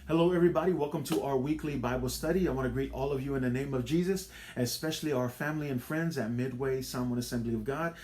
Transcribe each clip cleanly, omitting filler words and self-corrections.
Hello, everybody. Welcome to our weekly Bible study. I want to greet all of you in the name of Jesus, especially our family and friends at Midway Someone Assembly of God.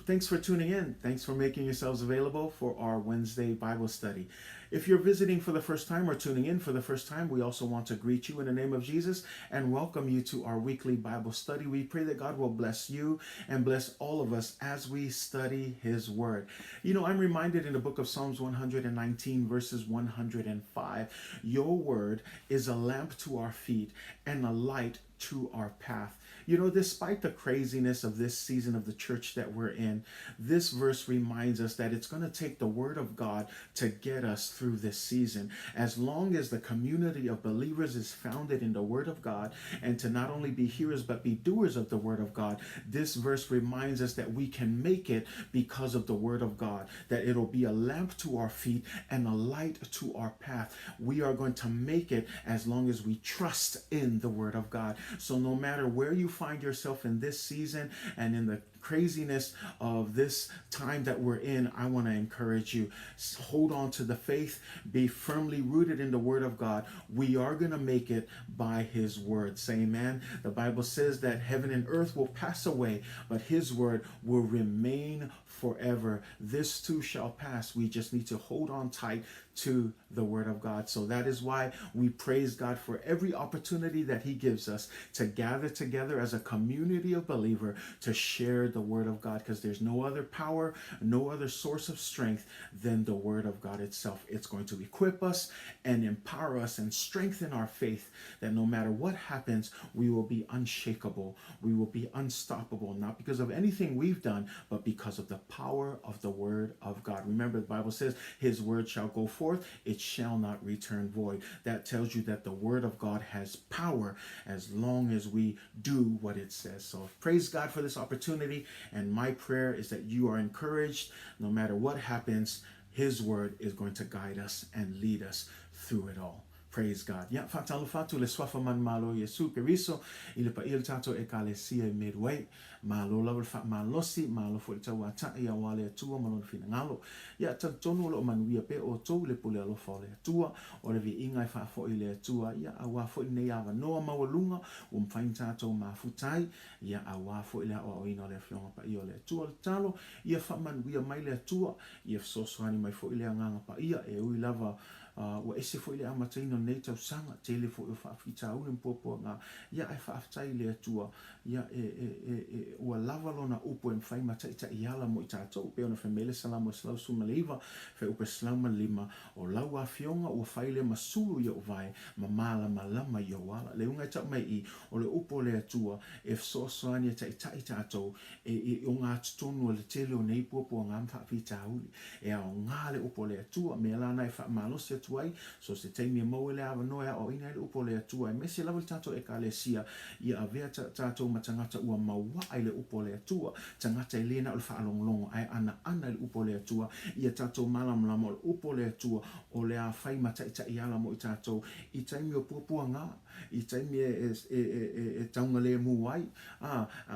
Thanks for tuning in. Thanks for making yourselves available for our Wednesday Bible study. If you're visiting for the first time or tuning in for the first time, we also want to greet you in the name of Jesus and welcome you to our weekly Bible study. We pray that God will bless you and bless all of us as we study His Word. You know, I'm reminded in the book of Psalms 119, verses 105, your Word is a lamp to our feet and a light to our path. You know, despite the craziness of this season of the church that we're in, this verse reminds us that it's going to take the Word of God to get us through this season. As long as the community of believers is founded in the Word of God, and to not only be hearers but be doers of the Word of God, this verse reminds us that we can make it because of the Word of God, that it'll be a lamp to our feet and a light to our path. We are going to make it as long as we trust in the Word of God. So no matter where you find yourself in this season and in the craziness of this time that we're in, I want to encourage you. Hold on to the faith. Be firmly rooted in the Word of God. We are going to make it by His Word. Say amen. The Bible says that heaven and earth will pass away, but His Word will remain forever. This too shall pass. We just need to hold on tight to the Word of God. So that is why we praise God for every opportunity that He gives us to gather together as a community of believers to share the Word of God, because there's no other power, no other source of strength than the Word of God itself. It's going to equip us and empower us and strengthen our faith, that no matter what happens, we will be unshakable. We will be unstoppable, not because of anything we've done, but because of the power of the Word of God. Remember, the Bible says His Word shall go forth, it shall not return void. That tells you that the Word of God has power as long as we do what it says. So praise God for this opportunity, and my prayer is that you are encouraged. No matter what happens, His Word is going to guide us and lead us through it all. Praise God. Ya fatalo fatu le swafa man malo Yesu Keriso ile pa il tato Ekalesia Midway malo level fa malosi malo fo tawa ta ya wale tua malo fina ngalo ya tonu lo man wi pe o to le pole lo fo le tua o le vi inga fa fo ile tua ya awa fo ne ya no ma walunga fain tato ma futai ya awa fo ile o ino le fiona pa io le tua talo ya fa man wi mai le tua ya so so ani mai fo ile nganga pa ia e ui lava wa ese fo ile amataino nei tau sanga tele fo o whaafita au ni popo nga ia e whaafitai le atua ia ua lava lona upo e mwhai mataita i ala mo i tātou pe ona whamele salamo e slau sumaleiva whai upe slau malima o lau a fionga ua whaile masulu ia uvai ma mala malama ia wala le unga tau mai i o le upo le atua e fsosoani e tai tātou e o ngā tutonu le tele o nei popo ngā mwhaafita auli e au ngā le upo le atua me lana e whaamalosi atuai so se teimi e mau le awa noea o ina le upo le atua e mese lawa tato Ekalesia ia avea tato matangata ua maua ai le upo le atua tangata e lena o le whaalonglongo ai ana le upo le atua ia tato malamlama o le upo le atua o le a whai mataita i ala mo i tato i taimi o puapua ngā i taimi e taunga le mu ai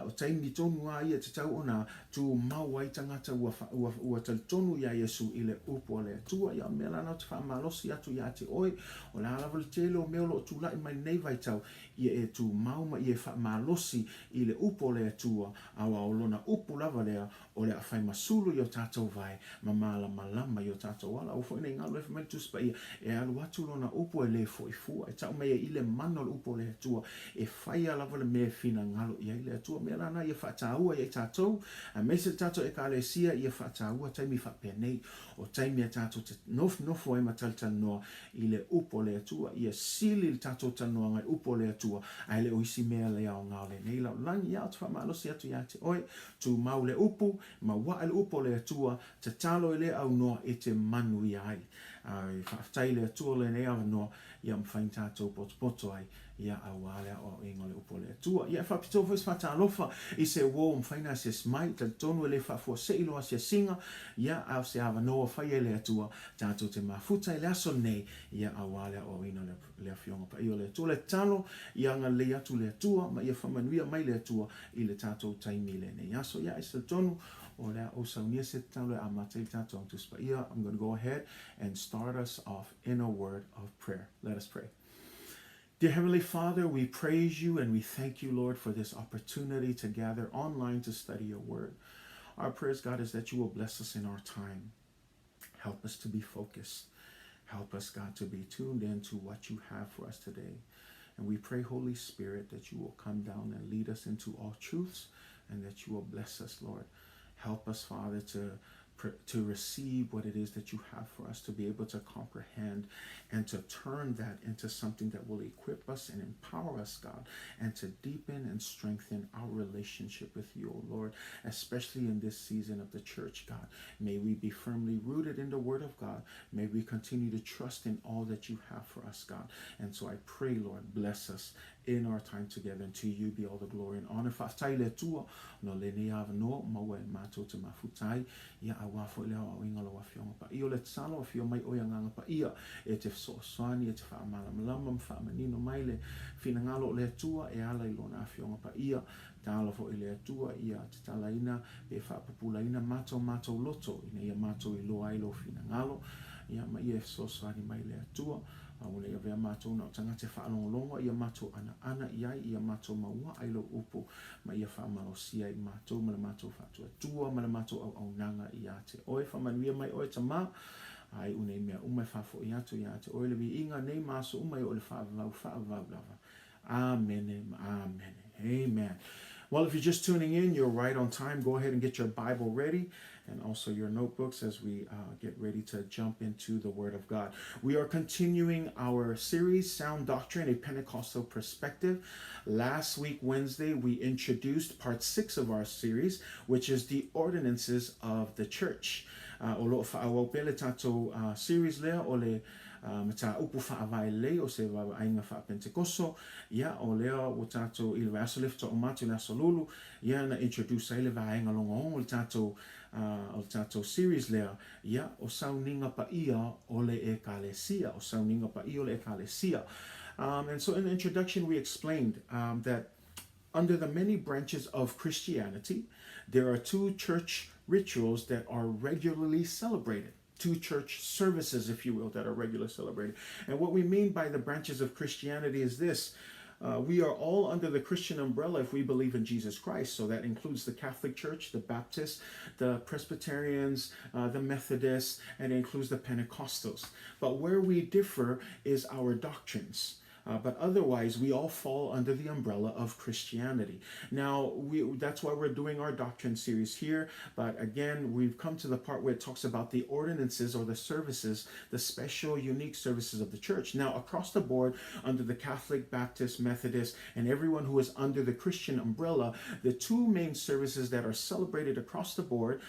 o taimi tonu a ia te tau ona tu mau ai tangata ua tonu ia Yesu i le upo le atua ia melana te whaamalosi atu ia te oi o la alawa le tele o meolo o tula i mai nei vai tau ia e tu mauma i e whaamalosi i le upo le atua awa o lona upo lava lea o le a whai masulu i o tātou vai ma malama i o tātou wala o fwoi nei ngalo e whamai tuspa ia e alu atu lona upo e le fwoi fua e tau mea i le mano le upo le atua e whai alawa le mea fina ngalo i le atua mea lana i e whaataua i e tātou a meise tātou Ekalesia i e whaataua taimi whapea nei o taimi a tātou te nofo e matalita noa i le upo le atua i e sili le tātou tanoa ngai upo le atua ai le oisi mea le au ngao le nei lau langi ia o te whamalosi atu ia te oi tu mau le upo ma wa le upo le atua te talo i le au noa e te manu i ai ai whaftai le atua le nei au noa ia mwhain tātou poto ai ia awale o ingo le upo le atua ia whapito fwis whatalofa i se wo mwhaina se smai ta tonu e le whafua se iloa se singa ia au se awa noa whai e le atua tātou te mafuta i le aso nei ia awale o ino le fionga pa io le atua le talo ia nga le atu le atua ma ia whamanuia mai le atua i le tātou taimi le nei aso ia i se tonu I'm going to go ahead and start us off in a word of prayer. Let us pray. Dear Heavenly Father, we praise you and we thank you, Lord, for this opportunity to gather online to study your word. Our prayers, God, is that you will bless us in our time. Help us to be focused. Help us, God, to be tuned in to what you have for us today. And we pray, Holy Spirit, that you will come down and lead us into all truths and that you will bless us, Lord. Help us, Father, to receive what it is that you have for us, to be able to comprehend and to turn that into something that will equip us and empower us, God, and to deepen and strengthen our relationship with you, O Lord, especially in this season of the church, God. May we be firmly rooted in the Word of God. May we continue to trust in all that you have for us, God. And so I pray, Lord, bless us in our time together, and to you be all the glory and honor. No leniav no mawe mato te mafutai ya awafo le o ingalo wa fiona pa io le tsalo fio mai o yanga pa ia e te so swani e te fa malama fa manino mai le finangalo le tua e ala ilona fiona pa ia talo fo ile tua ia te talaina e fa populaina mato loto ina ia mato i lo ai lo finangalo ia mai e so swani mai le tua Aule ia vea mātou na o tanga te whaalongolonga ia mātou ana iai ia mātou maua ailo upo ma ia whaamalosia i mātou ma le mātou whātua tua ma le mātou au nanga i ate oe whamanuia mai oe ta mā ai unei mea umai whafo i atu i ate oe le vi inga nei māso umai o le whaavau lava Amen. Amen. Well, if you're just tuning in, you're right on time. Go ahead and get your Bible ready and also your notebooks as we get ready to jump into the Word of God. We are continuing our series, Sound Doctrine, a Pentecostal Perspective. Last week, Wednesday, we introduced part 6 of our series, which is the Ordinances of the Church. Series lea o le mata upu whaavai lei o se ainga wha Pentecoso ia o lea o tatou i le aso lefta o matu le aso lulu ia na introduce ai le vaenga longa o le tatou series lea ia o Sauniga Paia o le Ekalesia o Sauniga Paia o le Ekalesia. And so in the introduction we explained that under the many branches of Christianity there are 2 church rituals that are regularly celebrated. 2 church services, if you will, that are regularly celebrated. And what we mean by the branches of Christianity is this. We are all under the Christian umbrella if we believe in Jesus Christ. So that includes the Catholic Church, the Baptists, the Presbyterians, the Methodists, and it includes the Pentecostals. But where we differ is our doctrines. But otherwise, we all fall under the umbrella of Christianity. Now, that's why we're doing our doctrine series here. But again, we've come to the part where it talks about the ordinances or the services, the special, unique services of the church. Now, across the board, under the Catholic, Baptist, Methodist, and everyone who is under the Christian umbrella, the 2 main services that are celebrated across the board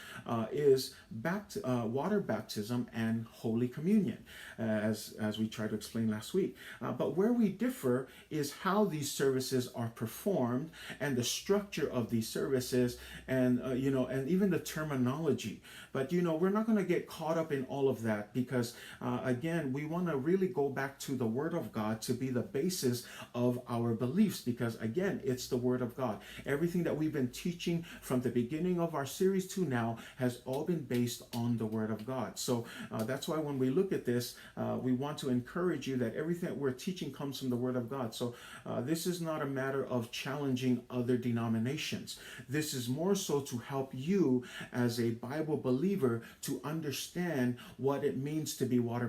is water baptism and Holy Communion, as we tried to explain last week. But where we differ is how these services are performed and the structure of these services and and even the terminology. But we're not going to get caught up in all of that because again, we want to really go back to the Word of God to be the basis of our beliefs, because again, it's the Word of God. Everything that we've been teaching from the beginning of our series to now has all been based on the Word of God. So that's why when we look at this, we want to encourage you that everything that we're teaching comes from the Word of God. So this is not a matter of challenging other denominations. This is more so to help you as a Bible believer to understand what it means to be water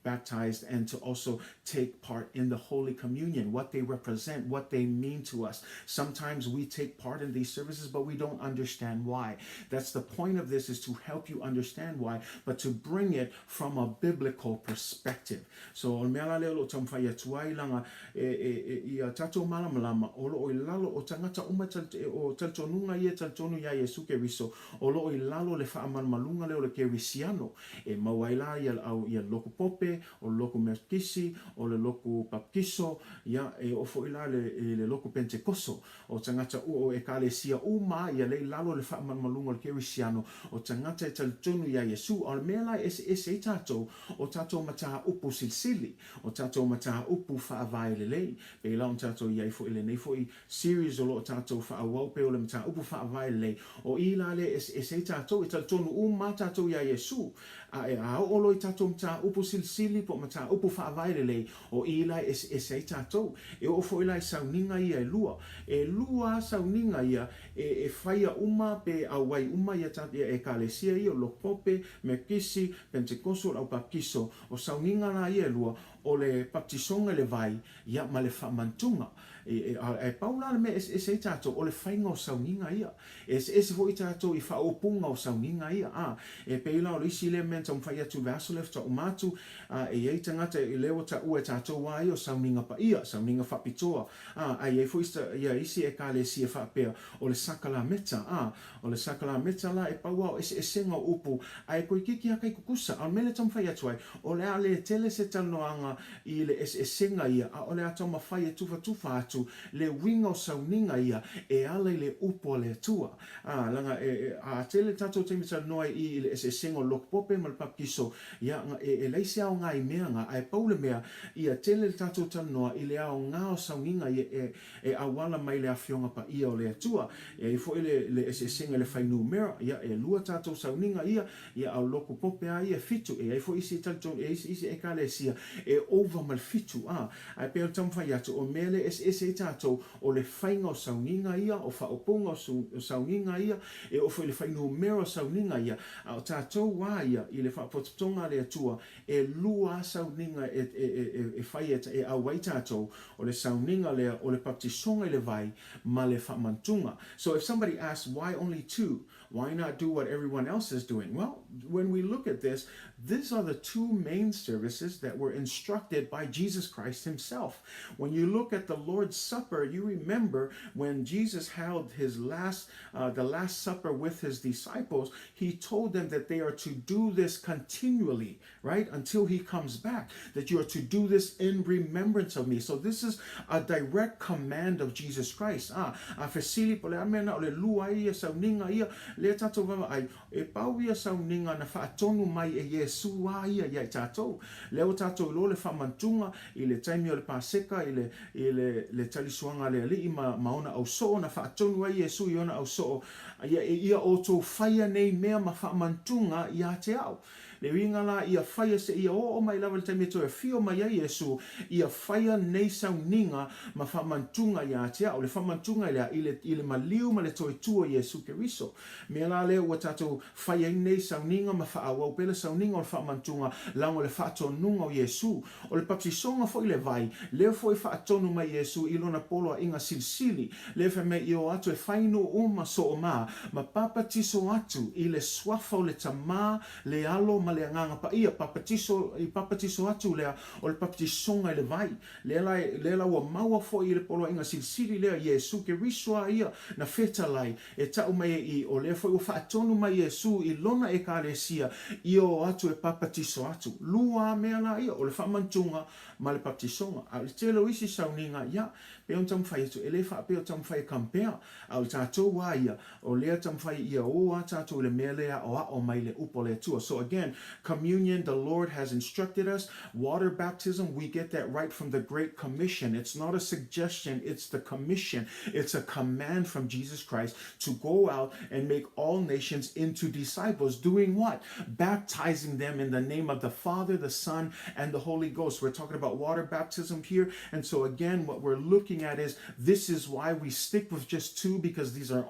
baptized and to also take part in the Holy Communion, what they represent, what they mean to us. Sometimes we take part in these services, but we don't understand why. That's the point of this, is to help you understand why, but to bring it from a biblical perspective. So langa ia tatou malamalama o loo i lalo o tangata uma o taltonunga ia taltonu ia Yesu Keriso o loo i lalo le whaamalmalunga leo le kerisiano e mawaila ia loko pope o loko merkisi o le loko baptiso ia e ofo ila le loko pentekoso o tangata o Ekalesia uma ia le lalo le whaamalmalunga le kerisiano o tangata e taltonu ia Yesu o mela ese tatou o tatou mataha upu silsili o tatou mataha upu upu whaavai le lei. Pe lau tātou iai fo ile nei fo I series o lo tātou whaawau pe o le mta upu whaavai le lei. O I la le e tātou, e tonu ma tātou ia Yesu. A olo I tātou mta upu silsili po mta upu whaavai le lei. O I la e tātou. E o fo ila sauninga ia e lua. E lua sauninga ia e whaia uma pe awai uma ia tātou ia Ekalesia ia lo pope me kisi Pentekoso au pakiso. O sauninga na ia e lua o le baptisonga le vai ia ma le whamantunga. E paula me e tātou o le whainga o sauninga ia. E fo I tātou I whaopunga o sauninga ia. E peila o le isi le menta mwhai atu vaso le fta umatu. E ei tangata I leo ta ue tātou wai o sauninga pa ia. Sauninga whapitoa. E fo ia isi Ekalesia whapea o le sakala meta. O le sakala meta la e paua o e senga upu. E koe kiki haka I kukusa. Al mele tam whai atu ai. O le ale tele se tanoanga I le senga ia. O le atau mawhai e tufa atu. Le winga o sauninga ia e ale le upo le tua. Langa a tele tatou te mita noa I le sengo lokpope mal papiso ia leise au ngai mea nga ai paule mea ia tele tatou tanoa I le au ngao sauninga ia e awala mai le afionga pa ia o le tua. E fo le senga le whainu mera ia e lua tatou sauninga ia au loko pope a ia fitu e fo isi tatou isi Ekalesia e over mal fitu. Ai peo tamwhai atu o mele e tātou o le whainga o sauninga ia, o whaopunga o sauninga ia, e o le whainu mera o sauninga ia, o tātou wā ia, I le whapotonga le atua, e lua sauninga e whai e awai tātou, o le sauninga lea, o le baptisonga I le vai, ma le whamantunga. So if somebody asks, why only 2? Why not do what everyone else is doing? Well, when we look at this, these are the 2 main services that were instructed by Jesus Christ himself. When you look at the Lord's Supper, you remember when Jesus held his the Last Supper with his disciples, he told them that they are to do this continually, right? Until he comes back, that you are to do this in remembrance of me. So this is a direct command of Jesus Christ. Fesili pole amena ole lua ia sauninga ia le tatou vava ai e pau ia sauninga na whaatonu mai e Yesu ia ia tatou. Leo tatou lo le whamantunga I le taimi o le paseka I le talisuanga le ali ma maona au so na whaatonu ai Yesu I ona au so ia o tō whaia nei mea ma whamantunga ia te au. Le winga la ia whaia se ia o mai lava le taimi to e fio mai ai Yesu ia whaia nei sauninga ma whamantunga ia te au. Le whamantunga I le maliu ma le toi tua Yesu Keriso. Mea la leo ua tatou whaia nei sauninga ma whaawau pele sauninga o le whamantunga lango le whaatonunga o Yesu. O le baptisonga fo I le vai, leo fo I whaatonu mai Yesu I lona polo a inga silsili. Leo fe me I o atu e whainu uma so o ma papatiso atu I le swafa o le tama le alo ma le nganga pa ia papatiso atu lea o le baptisonga I le vai. Lela ua maua fo I le polo a inga silsili lea Yesu Keriso ia na fetalai e tau mai I o lea fo I whaatonu mai Yesu I lona Ekalesia I o atu e papatiso atu. Lua mea la ia o le whamantunga ma le baptisonga. A le telo isi sauninga ia peo tamwhai atu e le wha peo tamwhai kampea au tātou wā ia o lea tamwhai ia o a tātou le mea lea o a o mai le upo le tua. So again, communion, the Lord has instructed us. Water baptism, we get that right from the Great Commission. It's not a suggestion, it's the commission. It's a command from Jesus Christ to go out and make all nations into disciples. Doing what? Baptizing them in the name of the Father, the Son, and the Holy Ghost. We're talking about water baptism here. And so again, what we're looking at is this is why we stick with just 2, because these are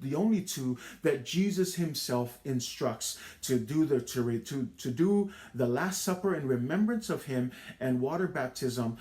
the only 2 that Jesus himself instructs to do the Last Supper in remembrance of him, and water baptism,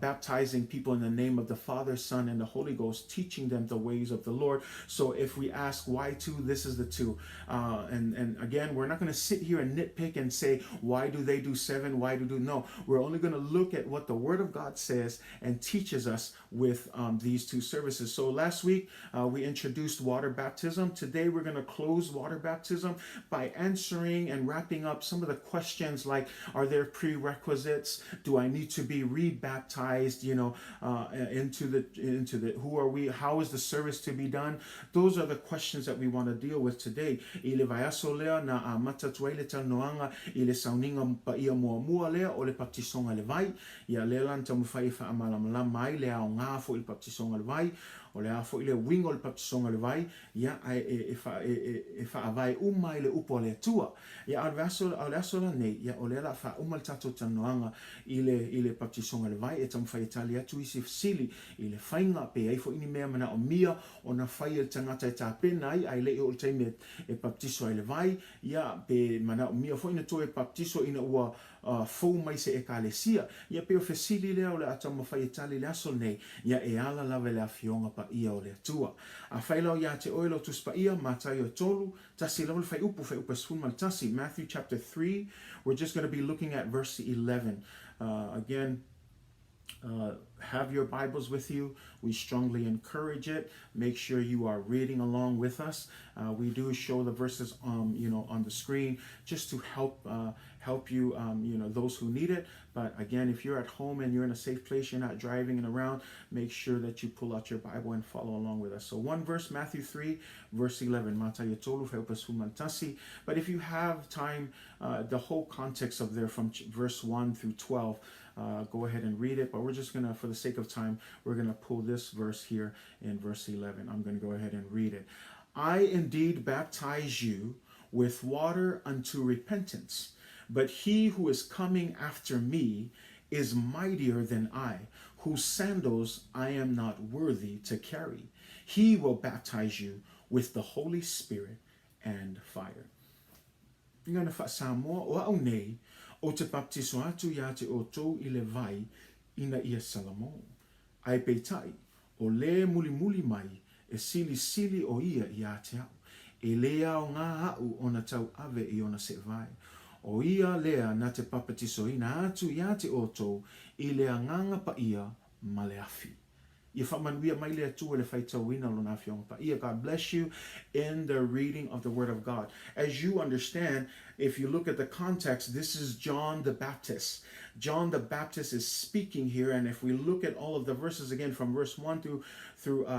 baptizing people in the name of the Father, Son, and the Holy Ghost, teaching them the ways of the Lord. So if we ask why 2, this is the 2. And again, we're not going to sit here and nitpick and say, why do they do 7? Why do no? We're only going to look at what the Word of God says and teaches us with these 2 services. So last week, we introduced water baptism. Today, we're going to close water baptism by answering and wrapping up some of the questions like, are there prerequisites? Do I need to be rebaptized, into the who are we? How is the service to be done? Those are the questions that we want to deal with today. Ile vaiaso lea na matatua ile tanoanga ile Sauniga Paia mua lea o le patisonga le vai. Ia lelan tamu fai fa amalamala mai le au ngafo ile patisonga le vai. O le afo ile wingo le patisonga le vai. Ia e fa avai uma ile upo le tua. Ia alvaso la nei. Ia o le la fa uma le tato tanoanga ile patisonga le vai. E tamu fai italia tu isi sili ile fainga pe ai fo ini mea mana o mia o na fai le tangata e tāpena ai le o taime e baptiso ai le vai. Ia pe mana o mia fo ina to e baptiso ina ua fou mai se Ekalesia. Ia pe o fesili lea o le atama fai itali le aso nei. Ia e ala lave le afionga pa ia o le atua. A whailau ia te oilo tus pa ia, matai o tolu, tasi lau le fai upu sfun mal tasi. Matthew chapter 3, we're just going to be looking at verse 11. Again, have your Bibles with you. We strongly encourage it. Make sure you are reading along with us. We do show the verses, on the screen just to help you, those who need it. But again, if you're at home and you're in a safe place, you're not driving and around, make sure that you pull out your Bible and follow along with us. So one verse, Matthew 3, verse 11. But if you have time, the whole context of there from verse 1 through 12, go ahead and read it. But we're just going to, for the sake of time, we're going to pull this verse here in verse 11. I'm going to go ahead and read it. I indeed baptize you with water unto repentance. But he who is coming after me is mightier than I, whose sandals I am not worthy to carry. He will baptize you with the Holy Spirit and fire. Ngana fa Samoa o au nei o te baptiso atu ia te o tou I le vai ina ia salamo. Ai peitai o le muli mai e sili o ia ia te au. E lea o ngā au o na tau ave I ona se vai. O ia lea na te papatiso ina atu ia te oto I lea nganga pa ia ma le afi. Ia whamanuia mai lea tu le whaitauina lo na whionga pa ia. God bless you in the reading of the Word of God. As you understand, if you look at the context, this is John the Baptist. John the Baptist is speaking here, and if we look at all of the verses again from verse 1 through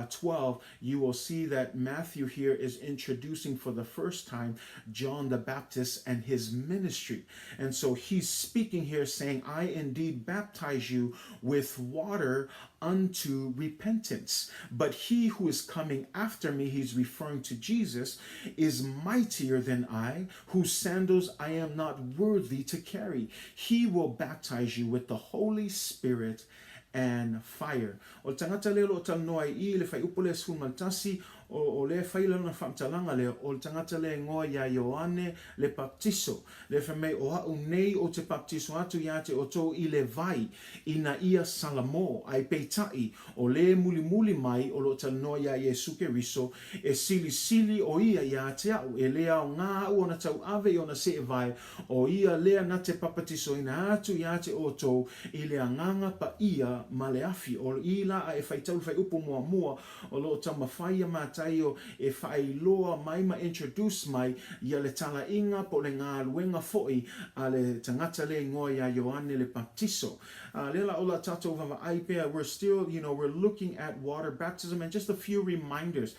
12, you will see that Matthew here is introducing for the first time John the Baptist and his ministry. And so he's speaking here saying, I indeed baptize you with water unto repentance. But he who is coming after me, he's referring to Jesus, is mightier than I, whose sandals I am not worthy to carry. He will baptize you with the Holy Spirit and fire. O tangata lelo o tanoa I le fai upole sfun maltasi o le fai lana whamtalanga le o tangata le ngoa ia Ioane le baptiso. Le whamei o hau nei o te baptiso atu ia te o tō I le vai ina ia salamo ai peitai o le muli mai o lo tanoa ia Yesu Keriso e sili o ia te au e lea o ngā au o na tau ave I ona se e vai o ia lea na te papatiso ina atu ia te o tō I lea nganga pa ia ma le afi o ila a e whaitau whai upo mua o lo tama whaia mātai o e whai loa mai ma introduce mai ia le tala inga po le ngā luenga foi a le tangata le ngoa ia Ioane le baptiso. Lela ola tato vava aipea, we're still, we're looking at water baptism and just a few reminders,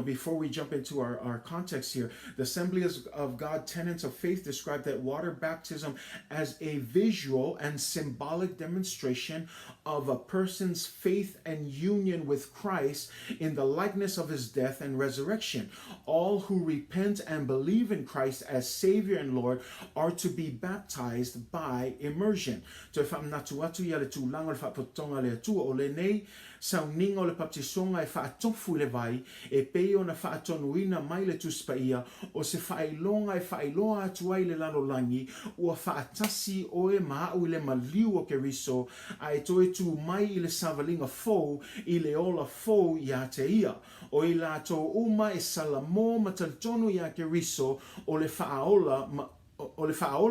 before we jump into our context here. The Assemblies of God Tenets of Faith describe that water baptism as a visual and symbolic demonstration of a person's faith and union with Christ in the likeness of his death and resurrection. All who repent and believe in Christ as Savior and Lord are to be baptized by immersion. So if I'm not to atu ia le tūlanga le whapotonga le atua o le nei, Sauniga o le baptisonga e whaatofu le vai, e peo na whaatonuina mai le tuspaia, o se whailonga e whailoa atu ai le lalolangi, ua whaatasi o e maau I le maliu o Keriso, a e toe tu mai I le savalinga fou, I le ola fou ia te ia. O I la tō uma e salamo mataltonu ia Keriso, o le whaola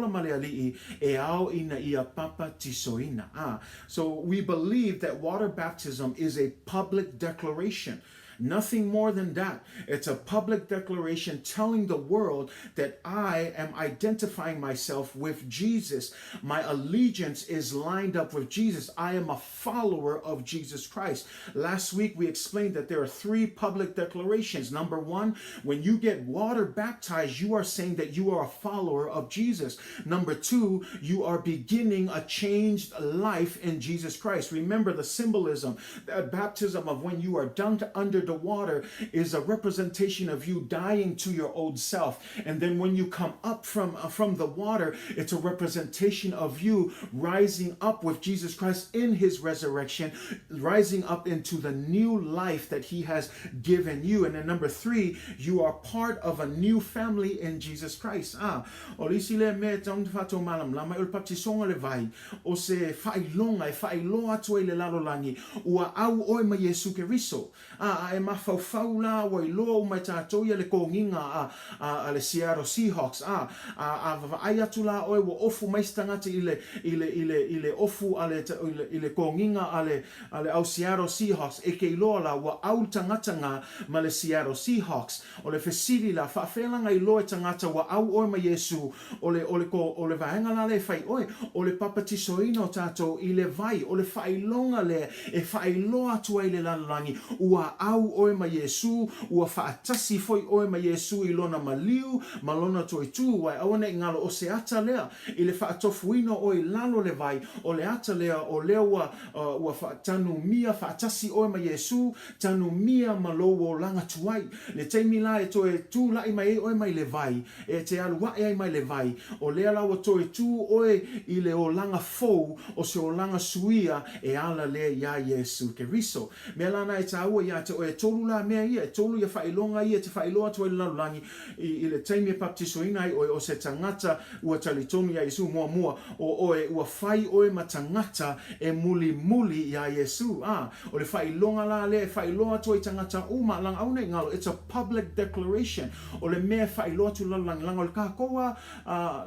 male alii e ao ina ia papa tisoina. So we believe that water baptism is a public declaration. Nothing more than that. It's a public declaration telling the world that I am identifying myself with Jesus. My allegiance is lined up with Jesus. I am a follower of Jesus Christ. Last week we explained that there are 3 public declarations. Number 1, when you get water baptized, you are saying that you are a follower of Jesus. Number 2, you are beginning a changed life in Jesus Christ. Remember the symbolism, that baptism of when you are dunked under the water is a representation of you dying to your old self. And then when you come up from the water, it's a representation of you rising up with Jesus Christ in his resurrection, rising up into the new life that he has given you. And then number 3, you are part of a new family in Jesus Christ. Olisile me tong fato malam lama ul patisonga le vai o se failonga e failoa tu le lalolangi ua au oi ma Yesu Keriso e mafaula wa ilo ma tato ia le konginga le Seattle Seahawks ayatula oi wo ofu maistangati ile ofu ile konginga ale au Seattle Seahawks e ke lola wa au tangata ma le Seattle Seahawks o le fesili la fa felanga i loa tangata wa au oi ma Yesu o le vaenga la le fai oi o le papatisoina o tato i le vai o le failonga le e failoa tua i le lalangi ua au oi ma Yesu ua faatasi foi oi ma Yesu i lona maliu malona toi tu wai awana i ngalo o se ata lea i le faatofuino oi lalo le vai o le ata lea o lea ua tanu mia faatasi oi ma Yesu tanu mia malo o langa tuai le teimi la e toi tu la i mai oi mai le vai e te alu wa e mai le vai o lea la o toi tu oi i le o langa fou o se o langa suia e ala le ia Yesu Keriso me lana e taua ia te o e tolu la mea ia e tolu ia failonga ia te failoa tu i lalangi i le teimi e baptisoina ai o se tangata ua talitonu ia Yesu mua o e ua fai oi ma tangata e muli ia Yesu o le failonga la le failoa tu i tangata uma lang aune ngalo it's a public declaration o le mea failoa tu lalangi lang o le kakoa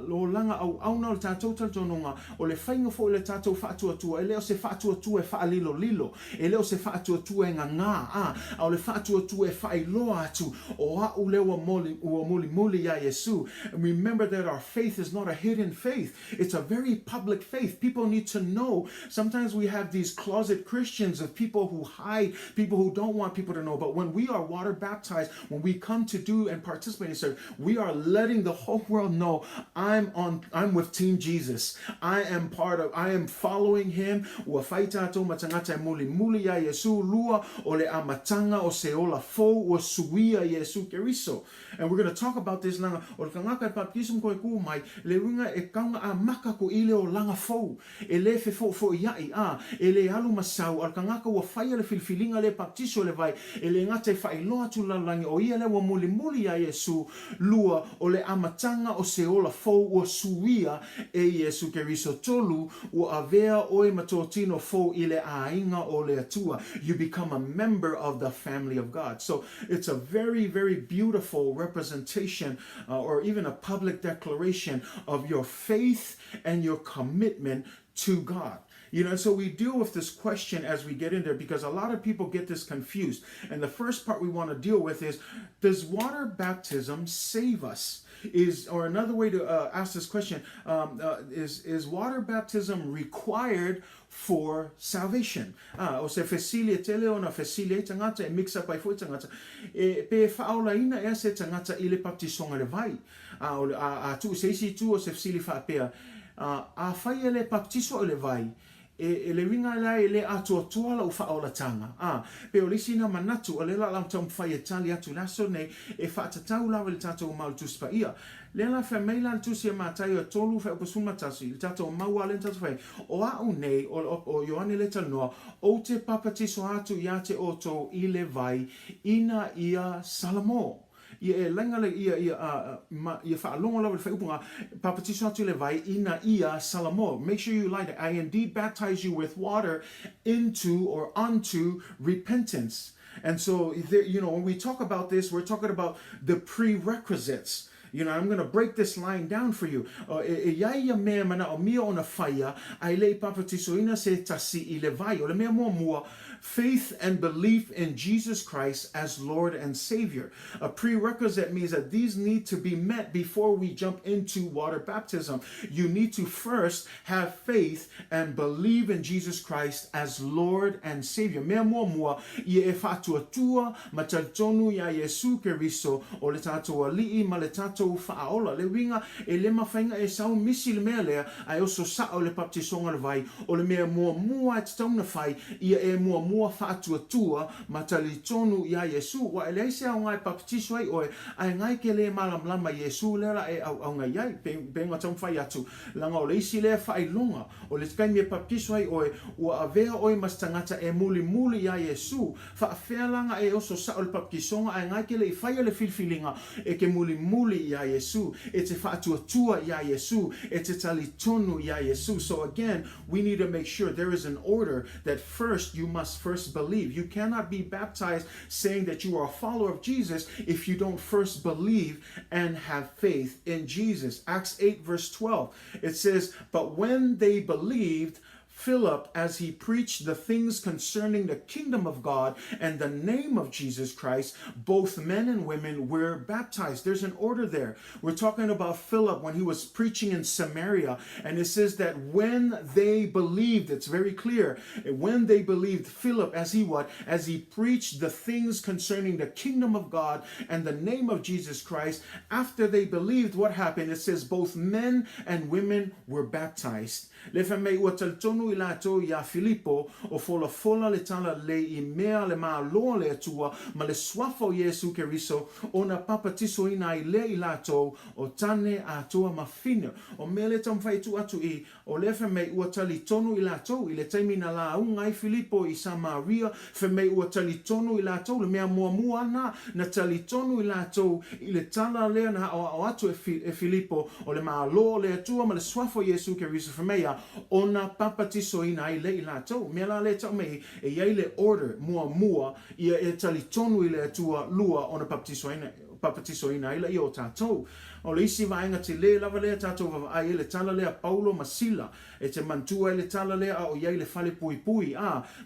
lo langa au auna o le tatou taltonunga o le fainga fo le tatou faatuatua e leo se faatuatua e faalilo e leo se faatuatua e nganga o le faatuatua e failoa atu o au lewa muli ya Yesu. Remember that our faith is not a hidden faith, it's a very public faith. People need to know. Sometimes we have these closet Christians of people who hide, people who don't want people to know, but when we are water baptized, when we come to do and participate in service, we are letting the whole world know I'm with Team Jesus. I am following him. Ua faitato matangata muli ya Yesu lua o le amatanga o se ola fo o suia Yesu Keriso. And we're going to talk about this langa o le kangaka baptism ko e ku mai le winga e kaunga a maka ko ile o langa fo e le fe fo iai e le alu masau al kangaka wa faia le filfilinga le baptiso le vai e le ngata e failoa tu lalangi o ia le wa muli ya Yesu lua o le amatanga o se ola fo o suia e Yesu Keriso tolu o avea oi matotino fo ile ainga o le atua. You become a member of the family of God. So it's a very, very beautiful representation or even a public declaration of your faith and your commitment to God. You know, so we deal with this question as we get in there because a lot of people get this confused. And the first part we want to deal with is, does water baptism save us? Or another way to ask this question, is water baptism required for salvation? O se fesilia tele ona fesilia tangata e mixa pai foi tangata e pe faula ina e se tangata ile baptisonga le vai a tu se si tu o se fesilia fa pe a fai ele baptiso le vai e le ringa la ele atoa la ufa ola tanga pe o lisina manatu o le la tam fai Italia tu laso nei e fa tatau la le tato mal tu spaia le la famela tu se matai o tolu fa o suma tasi le tato mau ale tato fai o a nei o Ioane le tano o te papatiso atu ia te oto i le vai ina ia Salamo ia lenga le ia fa longa la fa upunga papatiso atu le vai ina ia Salamo. Make sure you like it. I indeed baptize you with water into or unto repentance. And so there, you know, when we talk about this, we're talking about the prerequisites. You know, I'm going to break this line down for you. Ia mea mana o mia ona faia, ai lei papatisoina se tasi I le vai, o le mea mua, faith and belief in Jesus Christ as Lord and Savior. A prerequisite means that these need to be met before we jump into water baptism. You need to first have faith and believe in Jesus Christ as Lord and Savior. Mea mua, ia e whatuatua ma tautonu ia Yesu Keriso o le tātou ali'i ma le tātou whaaola. Le winga e le mawhainga e sau misi le mea lea ai oso sa o le baptisonga le vai o le mea mua e tauna whai ia e mua whatuatua ma talitonu ia Yesu. Wa e leise au ngai baptiso ai oe ai ngai ke le malamlama Yesu lera e au ngai ai penga tau whai atu. Langa o leisi lea whai longa o le tikai mea baptiso ai oe ua avea oe mas tangata e muli ia Yesu. Whaafea langa e oso sa o le baptisonga ai ngai ke le I whaia le filfilinga e ke muli ia Yesu. E te whatuatua ia Yesu. E te talitonu ia Yesu. So again, we need to make sure there is an order that first you must first believe. You cannot be baptized saying that you are a follower of Jesus if you don't first believe and have faith in Jesus. Acts 8 verse 12. It says, but when they believed Philip, as he preached the things concerning the kingdom of God and the name of Jesus Christ, both men and women were baptized. There's an order there. We're talking about Philip when he was preaching in Samaria. And it says that when they believed, it's very clear, when they believed Philip, as he preached the things concerning the kingdom of God and the name of Jesus Christ, after they believed, what happened? It says both men and women were baptized. Le whamei ua tautonu I lato ia Filipo o fola le tala le I mea le maa loa le atua ma le swafo Yesu Keriso o na papatiso ina I le I lato o tane atua ma fina. O mea le tamwhai tu atu I o le whamei ua talitonu I lato I le taimina la unga I Filipo I Samaria whamei ua talitonu I lato le mea mua na talitonu I lato I le tala lea na o atu e Filipo o le maa loa le atua ma le swafo Yesu Keriso whamei ona papatiso ina I le I latou. Mea la le tau mei e iai le order mua ia e talitonu I le atua lua ona papatiso ina I le I o tātou. O le isi vaenga te le lava lea tātou vava ai le tala lea Paulo Masila e te mantua le tala lea a o iai le fale pui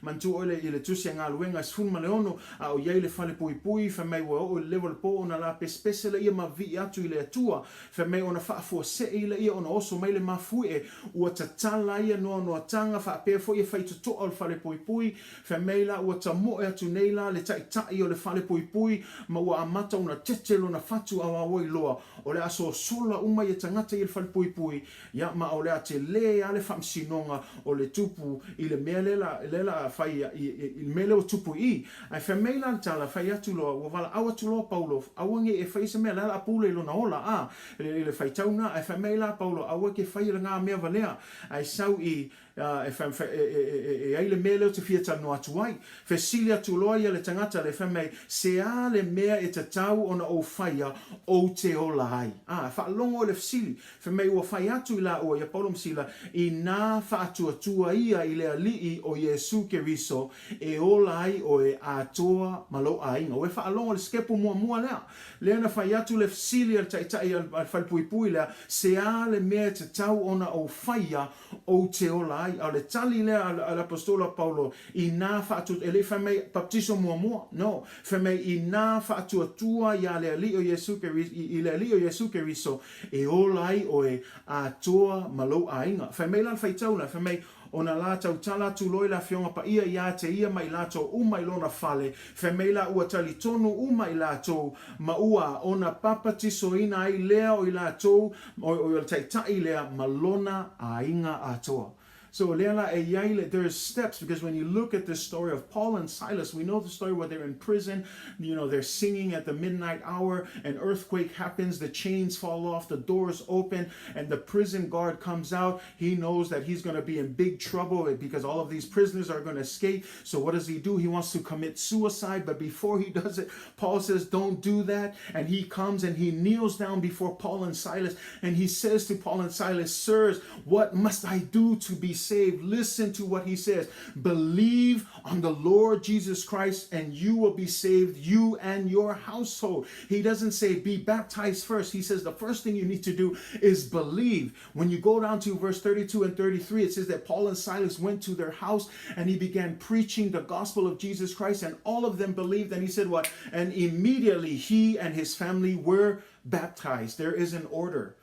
mantua I le tusi ngā luenga sfun ma le ono a o iai le fale pui whamei ua o le level po ona la pespese le ia ma vi atu I le atua whamei ona whaafua se I le ia ona oso mai le mafue ua tatala ia noa tanga whaapea fo ia whaitutoa o le fale pui whamei la ua tamoe atu nei la le tai o le fale pui ma ua amata ona tetelo na fatu a wawoi loa o le aso sola uma ia tangata I le fale pui ia ma o le ate le ale whamsinonga o le tupu I le mea lela whai I mele o tupu I ai whamei la tala whai atu loa ua wala awa tu loa Paulo awange e whai se mea lela apule ilo na ola le whai tauna ai whamei la Paulo awa ke whai le ngā mea valea ai sau I ai le mea leo te fia tanu atu ai whesili atu loa ia le tangata le whamei se a le mea e te tau ona o whaia o te ola ai whaalongo le whesili whamei ua whai atu I la ua ia Paulo Msila I nā whaatua ia I le alii o Yesu Keriso e ola ai o e atoa malo ainga ue whaalongo le skepu mua lea na whai atu le whesili al taitai al whalpui lea se a le mea te tau ona o whaia o te ola ai au le tali lea al apostola Paulo I nā whaatu ele whamei baptiso mua no whamei I nā whaatuatua ia le alii o Yesu Keriso I le alii o Yesu Keriso e ola ai o e atoa malo ainga whamei lan whaitauna whamei ona la tau tala tu loi la fionga Paia ia te ia mai lato uma I lona fale whamei la ua talitonu uma I lato ma ua ona papatiso ina ai lea o I lato o taitai lea malona ainga atoa. So there's steps because when you look at the story of Paul and Silas, we know the story where they're in prison, they're singing at the midnight hour, an earthquake happens, the chains fall off, the doors open, and the prison guard comes out. He knows that he's going to be in big trouble because all of these prisoners are going to escape. So what does he do? He wants to commit suicide, but before he does it, Paul says, don't do that. And he comes and he kneels down before Paul and Silas, and he says to Paul and Silas, sirs, what must I do to be saved, listen to what he says. Believe on the Lord Jesus Christ and you will be saved, you and your household. He doesn't say be baptized first. He says the first thing you need to do is believe. When you go down to verse 32 and 33, it says that Paul and Silas went to their house and he began preaching the gospel of Jesus Christ, and all of them believed. And he said what? And immediately he and his family were baptized. There is an order.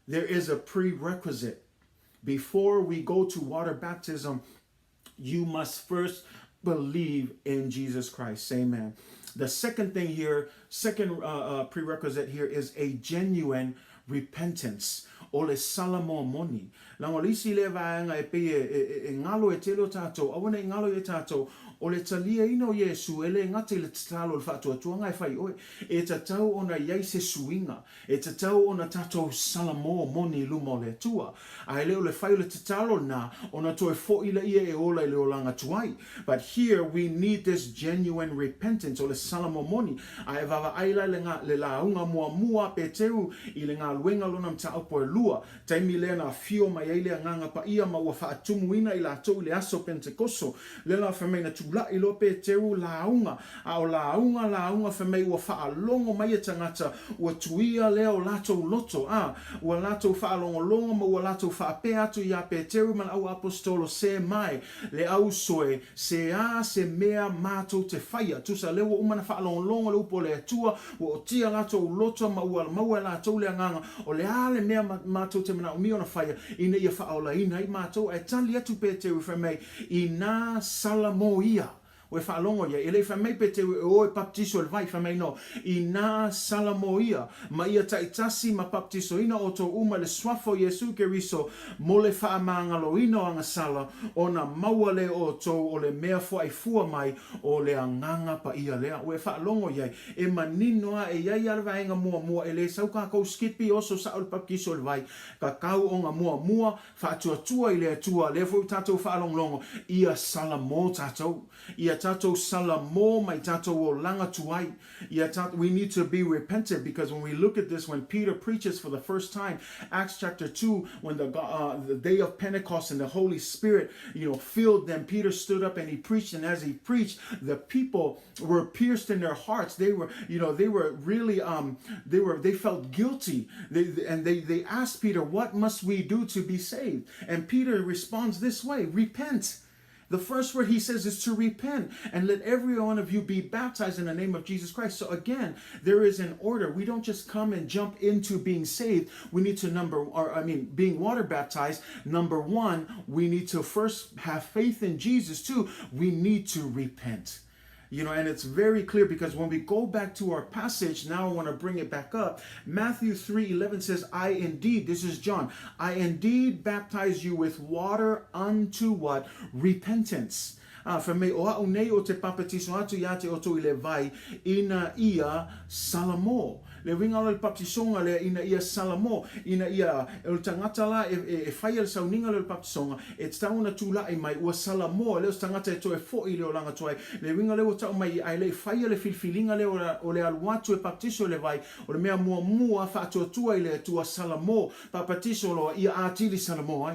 There is a prerequisite. Before we go to water baptism, you must first believe in Jesus Christ. Amen. The second thing here, prerequisite here is a genuine repentance. Ole salamo moni. Langolisi le vaanga e pe ngalo e telo tato. Awana ngalo e tato. Ole talia ino Yesu ele ngati le talo le fatu atuanga e fai oe. E tatau ona yaise suinga. E tatau ona tato salamo moni lumo le tua. A leo le fai le tatalo na ona toe fo ila ia e ola le olanga tuai. But here we need this genuine repentance. Ole salamo moni. A vava aila le launga mua pe teu i le ngā luenga lona mta opo e lua. Taimi le na fio mai eile nganga Paia ma ua faatumuina i la tau le aso Pentekoso. Le la whamei na tula i lope teu launga. A o launga whamei ua faalongo mai e tangata. Ua tuia leo lato loto. Ua lato faalongo longo ma ua lato faape atu ia pe teu man au apostolo se mai. Le au soe se mea mato te whaia. Tusa lewa umana faalongo longo le upo le atua. Ua o tia lato loto ma ua maua lato le nganga. O le ale mea mato te mana umi ona whaia. Ina ia whaola ina i mato. E tali atu pe teu whamei. Ina salamo ia. O e whaalongo ia, ele whamei pe te o e baptiso le vai whamei no, i nā salamo ia, ma ia taitasi ma baptiso ina o tō uma le swafo Yesu Keriso, mo le whaamangalo ino anga sala, o na maua le o tō o le mea fua i fua mai, o le anganga pa ia lea, o e whaalongo ia, e maninoa e iai alwa inga mua, e le sauka kou skipi oso sa o le baptiso le vai, ka kau o ngā mua, whaatua i le atua, le fo tātou whaalongo, ia salamo tātou, ia tato salamo mai tato o langa tuai. We need to be repentant, because when we look at this, when Peter preaches for the first time, Acts chapter 2, when the day of Pentecost and the Holy Spirit, filled them, Peter stood up and he preached, and as he preached, the people were pierced in their hearts. They were really, they felt guilty. They asked Peter, what must we do to be saved? And Peter responds this way: repent. The first word he says is to repent, and let every one of you be baptized in the name of Jesus Christ. So again, there is an order. We don't just come and jump into being saved. We need to being water baptized. Number one, we need to first have faith in Jesus. Two, we need to repent. And it's very clear, because when we go back to our passage, now I want to bring it back up. Matthew 3:11 says, this is John, I indeed baptize you with water unto what? Repentance. Whamei o au nei o te papatiso atu ia te oto i le vai, ina ia salamo. Le winga o le papatisonga le ina ia salamo, ina ia el tangata la e whaia le Sauniga le papatisonga, e tauna tula i mai ua salamo, le tangata e toe fo i le o langa toai, le winga le o tau mai ai le whaia le filfilinga le o le aluatu e papatiso le vai, o le mea mua whaatotua i le tua salamo, papatiso loa ia atili salamo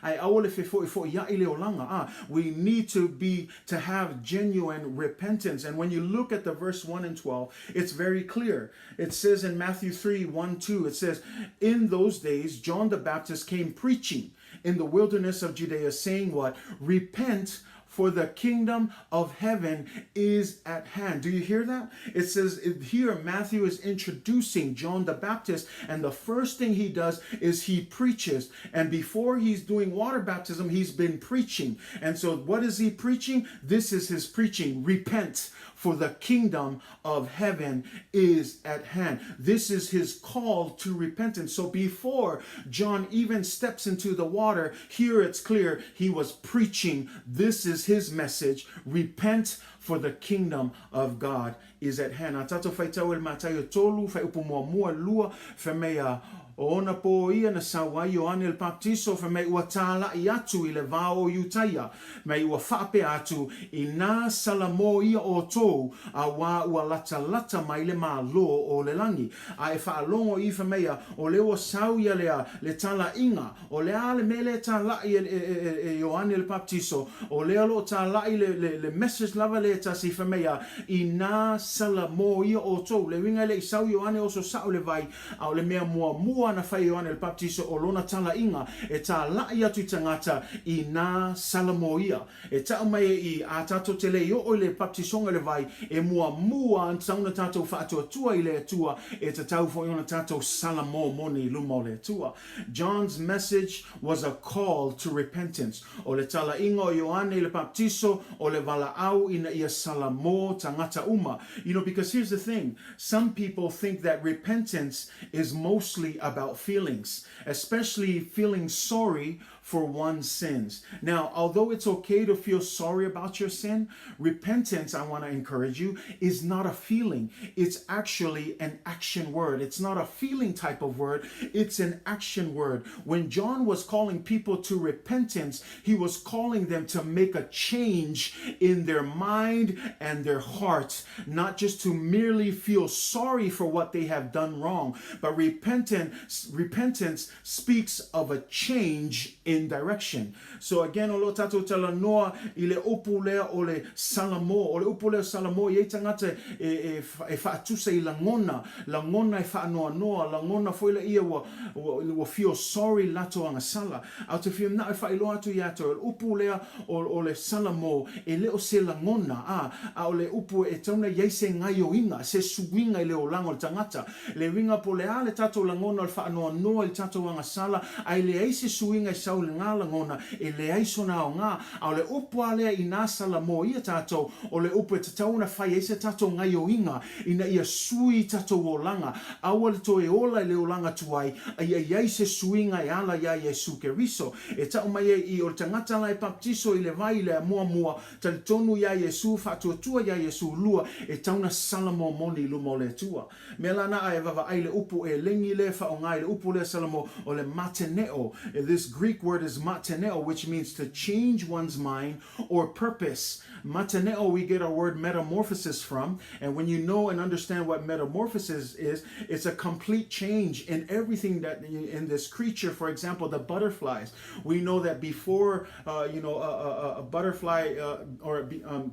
ai awole fe fo ia i le o langa. We need to have genuine repentance. And when you look at the verse 1 and 12, it's very clear. It says in Matthew 3:1-2, it says, in those days, John the Baptist came preaching in the wilderness of Judea, saying what? Repent, for the kingdom of heaven is at hand. Do you hear that? It says here, Matthew is introducing John the Baptist, and the first thing he does is he preaches. And before he's doing water baptism, he's been preaching. And so what is he preaching? This is his preaching: repent, for the kingdom of heaven is at hand. This is his call to repentance. So before John even steps into the water, here it's clear he was preaching. This is his message: repent, for the kingdom of God is at hand. Atato fai tau el mataio tolu, fai upu mua lua, fai mea Ona po ia na sawa Ioane le Baptiso fa mai ua tala I atu I le vao Utaia mai ua whape atu I nā salamo ia o tō a wā ua lata mai le mālo o le langi a e whaalongo I fa mea o le ua sau ia le tala inga o le ale mele tala I e Ioane le Baptiso o le alo tala I le message lava le tasi fa mea I nā salamo ia o tō le winga le sau Ioane o so sau le vai a o le mea mua na fai Ioane le Baptiso o lona tala inga e tā lai atu I tangata I nā salamoia e tau mai I a tato te lei o le baptisonga le vai e mua an tauna tato whaatua tua I le atua e te tau fo iona tato salamo moni luma o le atua. John's message was a call to repentance o le tala inga o Ioane le Baptiso o le vala au ina ia salamo tangata uma. You know, because here's the thing, some people think that repentance is mostly about feelings, especially feeling sorry for one's sins. Now, although it's okay to feel sorry about your sin, repentance, I want to encourage you, is not a feeling. It's actually an action word. It's not a feeling type of word. It's an action word. When John was calling people to repentance, he was calling them to make a change in their mind and their heart, not just to merely feel sorry for what they have done wrong, but repentance speaks of a change in direction. So again, o lo tatou tala noa I le upu lea o le salamo, o le upu lea salamo I tangata e whaatusa I langona e whaanoa, langona foila ia wa feel sorry lato anga sala. Au te whia na e whailo atu I ato, le upu lea o le salamo e leo se langona, a o le upu e tauna iei se ngai o inga, se suinga I leo lango le tangata. Le winga po le ale tatou langona le whaanoa I tatou anga sala, ai le eise suinga I sau le ngā langona e le aisona o ngā a le upu alea I nā salamo ia tatou o le upu e tatauna whai eise tatou ngai o inga ina ia sui tatou o langa awa le toe ola I le o langa tuai a ia eise suinga e ala ia Yesu Keriso e tau mai I o le tangata lai baptiso I le vai le mua tali tonu ia Yesu whatuatua ia Yesu lua e tauna salamo moni lumo le tua me lana a e vava ai le upu e lengi le wha o ngai le upu le salamo o le mateneo. This Greek word is mateneo, which means to change one's mind or purpose. Mateneo, we get our word metamorphosis from. And when you know and understand what metamorphosis is, it's a complete change in everything that in this creature. For example, the butterflies. We know that before, a butterfly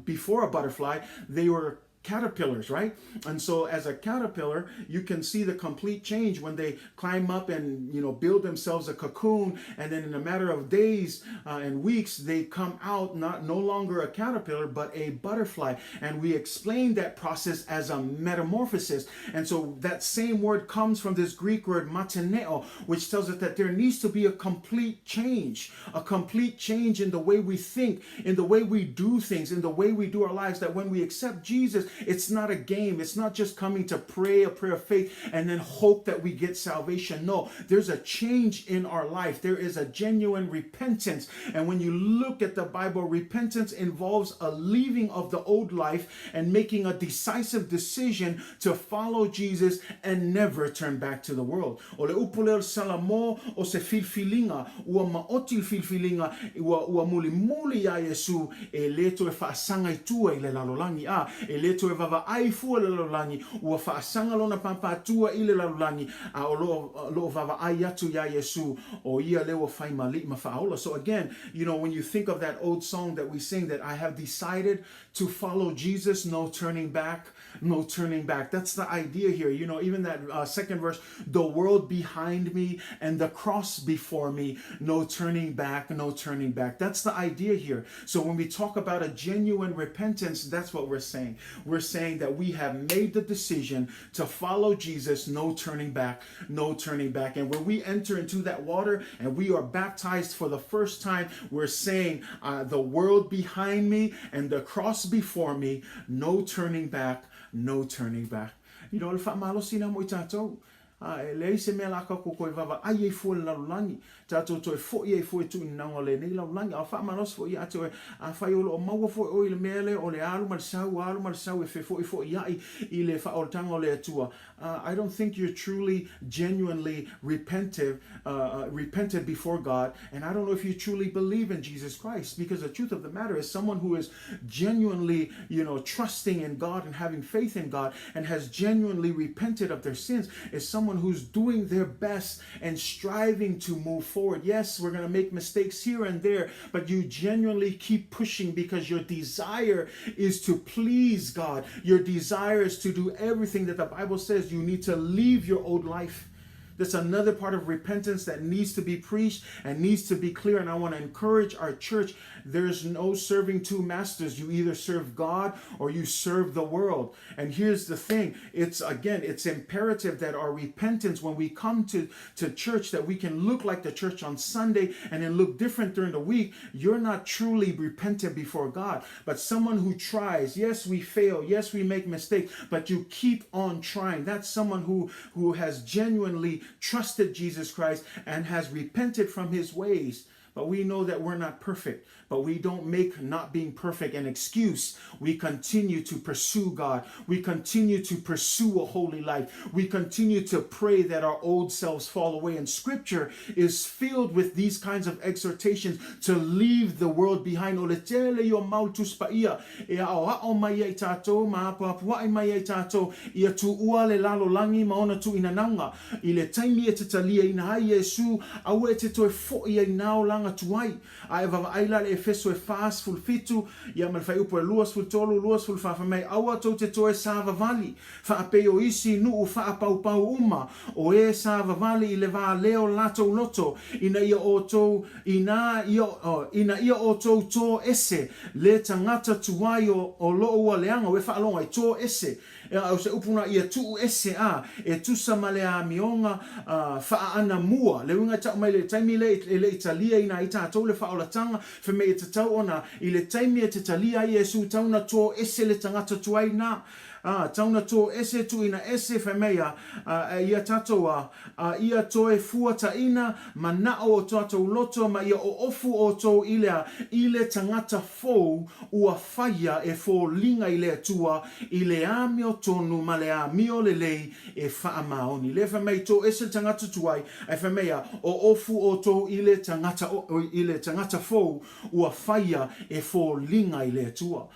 before a butterfly, they were caterpillars, right? And so as a caterpillar, you can see the complete change when they climb up and build themselves a cocoon, and then in a matter of days and weeks they come out no longer a caterpillar but a butterfly. And we explain that process as a metamorphosis. And so that same word comes from this Greek word mateneo, which tells us that there needs to be a complete change in the way we think, in the way we do things, in the way we do our lives, that when we accept Jesus, it's not a game. It's not just coming to pray a prayer of faith and then hope that we get salvation. No, there's a change in our life. There is a genuine repentance. And when you look at the Bible, repentance involves a leaving of the old life and making a decisive decision to follow Jesus and never turn back to the world. O le upuleo salamo o se filfilinga, ua maoti filfilinga, ua muli a Yesu e leto e whaasanga I tua I le lalolangi e leto e vava ai fua le lalolangi ua whaasanga lona pampatua I le lalolangi a o lo vava ai atu ia Yesu o ia lewa whai mali ma whaola. So again, when you think of that old song that we sing, that I have decided to follow Jesus, no turning back, no turning back. That's the idea here. Even that second verse, the world behind me and the cross before me, no turning back, no turning back. That's the idea here. So when we talk about a genuine repentance, that's what we're saying. We're saying that we have made the decision to follow Jesus, no turning back, no turning back. And when we enter into that water and we are baptized for the first time, we're saying the world behind me and the cross before me, no turning back, no turning back. Le whaamalo sina mo I tātou. le se me la ka ko ko vava ai fu la langi tato to fo ye fu tu na ngole ni la langi a fa manos fo ya to a fa yo lo mau fo o le mele o le alu mal sau e fo ya I le fa o tango le tua. I don't think you're truly genuinely repented before God, and I don't know if you truly believe in Jesus Christ, because the truth of the matter is someone who is genuinely trusting in God and having faith in God and has genuinely repented of their sins is someone who's doing their best and striving to move forward. Yes, we're going to make mistakes here and there, but you genuinely keep pushing because your desire is to please God. Your desire is to do everything that the Bible says. You need to leave your old life. That's another part of repentance that needs to be preached and needs to be clear. And I want to encourage our church. There's no serving two masters. You either serve God or you serve the world. And here's the thing. It's imperative that our repentance, when we come to church, that we can look like the church on Sunday and then look different during the week. You're not truly repentant before God. But someone who tries, yes, we fail. Yes, we make mistakes, but you keep on trying. That's someone who has genuinely trusted Jesus Christ and has repented from his ways. But we know that we're not perfect, but we don't make not being perfect an excuse. We continue to pursue God. We continue to pursue a holy life. We continue to pray that our old selves fall away. And scripture is filled with these kinds of exhortations to leave the world behind. Tuai ai va ai la efeso e fas ful fitu ia mal fai upo luas ful tolu luas ful fa mai awa to te toe sava vali fa apeo isi nu fa pau uma o e sava vali I le va leo lato loto ina ia oto ina ia oto to ese le tangata tuai o lo ua leanga we fa longa to ese au se upuna ia tu ese a e tu samalea mionga fa ana mua le unga ta mai le taimi le Italia ina ita to le fa ola tanga fe me te tau ona I le taimi te talia Yesu tauna to ese le tangata tuai na tauna to ese tu ina ese fe mea ia tatoa ia toe fuata ina manao o tato loto ma ia o ofu o to ile tangata fou ua faia e fo linga ile tua ile amio tonu male amio lelei e fa maoni le fe mei to ese tangata tuai e fe mea o ofu o to ile tangata fou ua faia e fo linga ile tua.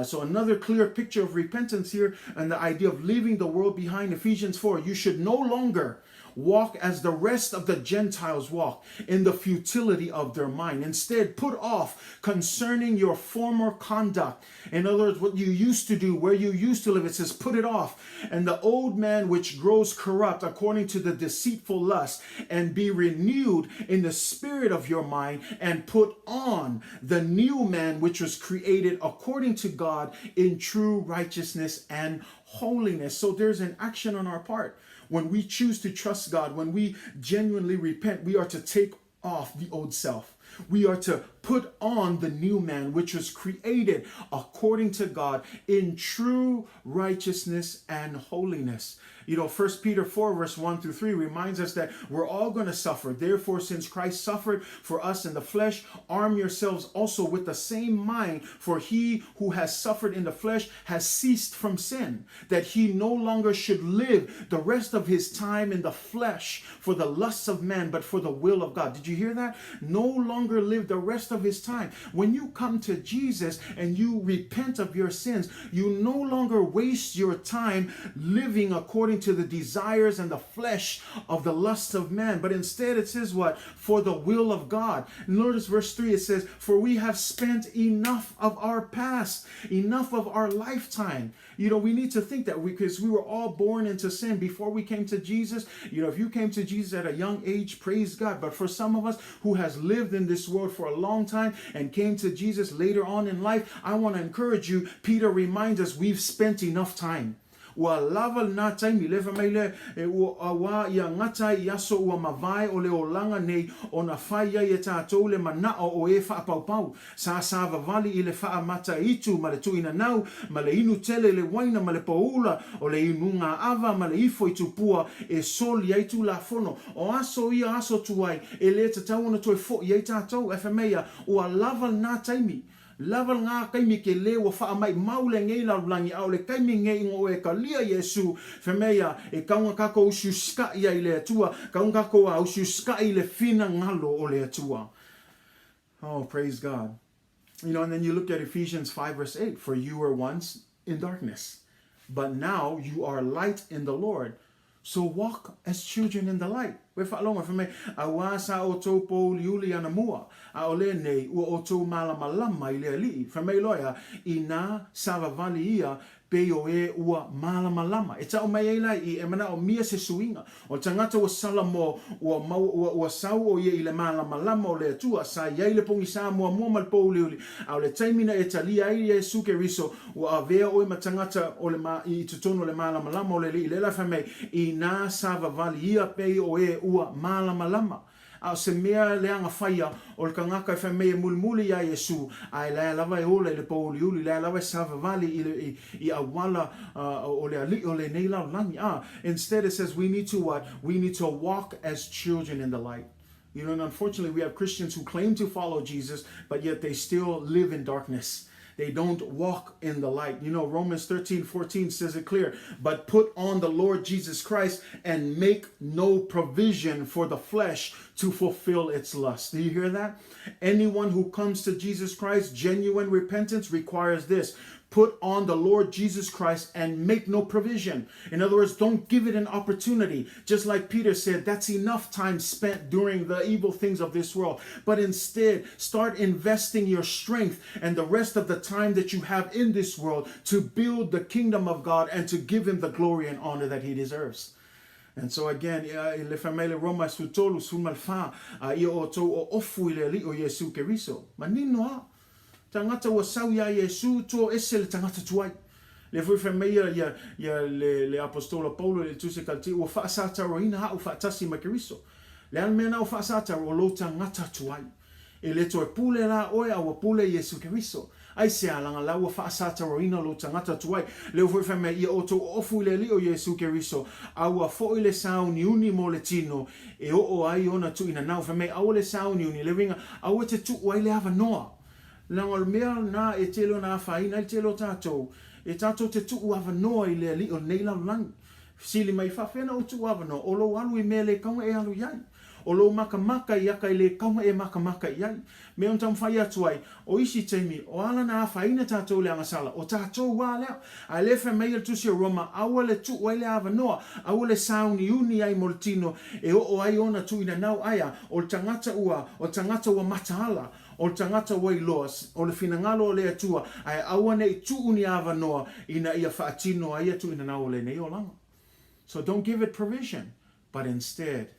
So another clear picture of repentance here and the idea of leaving the world behind. Ephesians 4, you should no longer walk as the rest of the Gentiles walk in the futility of their mind. Instead, put off concerning your former conduct. In other words, what you used to do, where you used to live, it says put it off. And the old man which grows corrupt according to the deceitful lust, and be renewed in the spirit of your mind, and put on the new man which was created according to God in true righteousness and holiness. So there's an action on our part. When we choose to trust God, when we genuinely repent, we are to take off the old self. We are to put on the new man, which was created according to God in true righteousness and holiness. 1 Peter 4 verse 1 through 3 reminds us that we're all going to suffer. Therefore, since Christ suffered for us in the flesh, arm yourselves also with the same mind. For he who has suffered in the flesh has ceased from sin, that he no longer should live the rest of his time in the flesh for the lusts of men, but for the will of God. Did you hear that? No longer live the rest of his time. When you come to Jesus and you repent of your sins, you no longer waste your time living according to the desires and the flesh of the lusts of man, but instead it says what? For the will of God. Notice verse 3, it says, for we have spent enough of our past, enough of our lifetime. We need to think that because we were all born into sin before we came to Jesus. If you came to Jesus at a young age, praise God. But for some of us who has lived in this world for a long time and came to Jesus later on in life, I want to encourage you. Peter reminds us we've spent enough time. ua lava na taimi le mai le ua wa ia ngata I aso ua mavai o le olanga nei ona fai ia e tātou le manao o e whaapau sa vavali I le wha mata itu ma le tuina nau ma le inu tele le waina ma le paula o le inunga ava ma le ifo I tupua e soli ai tu la fono o aso ia aso tuai e le tatau ona toi fo I tātou FMA ua lava na taimi lava ngā kaimi ke le wa wha mai maule ngei laulangi au le kaimi ngei ngo Ekalesia Yesu whemea e kaunga kako usu ska ia I le atua kaunga kako a usu ska I le fina ngalo o le atua. Oh, praise God. You know, and then you look at Ephesians 5 verse 8, for you were once in darkness, but now you are light in the Lord. So walk as children in the light. We whaalonga for me, a wasa o tō pō liuli ana mua, a ole nei ua o tō malamalama I le ali. For me loia, I nā savavali ia, pe o e ua malamalama. E tau mai eilai I emana o mia se suinga. O tangata ua salamo ua sau o ia I le malamalama o le atua, sa iai le pongi sa mua mal pō liuli. A le taimina e talia I e suke riso, ua avea o ma tangata o le I tutono le malamalama o le li. Lela for me, I nā savavali ia pe o e ua malamalama. A se mea leanga whaia o le kangaka e whamea mulimuli a Yesu a lea lava e ole le pauliuli lea lava e savavali I awala o le ali o le nei laulangi. Instead it says we need to what? We need to walk as children in the light. You know, and unfortunately we have Christians who claim to follow Jesus, but yet they still live in darkness. They don't walk in the light. You know, Romans 13:14 says it clear. But put on the Lord Jesus Christ and make no provision for the flesh to fulfill its lust. Do you hear that? Anyone who comes to Jesus Christ, genuine repentance requires this. Put on the Lord Jesus Christ and make no provision. In other words, don't give it an opportunity. Just like Peter said, that's enough time spent doing the evil things of this world. But instead, start investing your strength and the rest of the time that you have in this world to build the kingdom of God and to give him the glory and honor that he deserves. And so again, le famele Roma sutolu sumalfa ia o to o ofu ile li o Yesu Keriso. Manino a tangata wa sau ya Yesu to ese le tangata tuai. Le foi famele ya le apostola Paulo le tuse kalti o fa sata roina ha o fa tasi makeriso. Le almena o fa sata o lo tangata tuai. E le to pule la o ya o pule Yesu Keriso. Ai se alanga la wa fa sata roina lo tangata tuai le foi fame ia o to ofu le li o Yesu Keriso au fo ile sauni uni mo le tino e o ai ona tu ina nau fame au le sauni uni le ringa au te tu wai le ava noa langa mea na e telo na fa ina telo tato e tato te tu ava noa ile li o nei la lang sili mai fa fena o tu ava no o lo alu I mele kaunga e alu yai o lo makamaka I aka I le kaunga e makamaka iai. Me on tam whai atu ai, o isi teimi, o ala na whaina tātou le angasala, o tātou wā leo. A le whamei al tusi o Roma, aua le tu wai le awa noa, aua le sauni uni ai moltino, e o ai ona tu ina nau aia, o tangata ua mataala, o tangata wai loas, o le finangalo o le atua, ai aua nei tu uni awa noa, ina ia whaatino ai atu ina nau le nei o langa. So don't give it provision, but instead,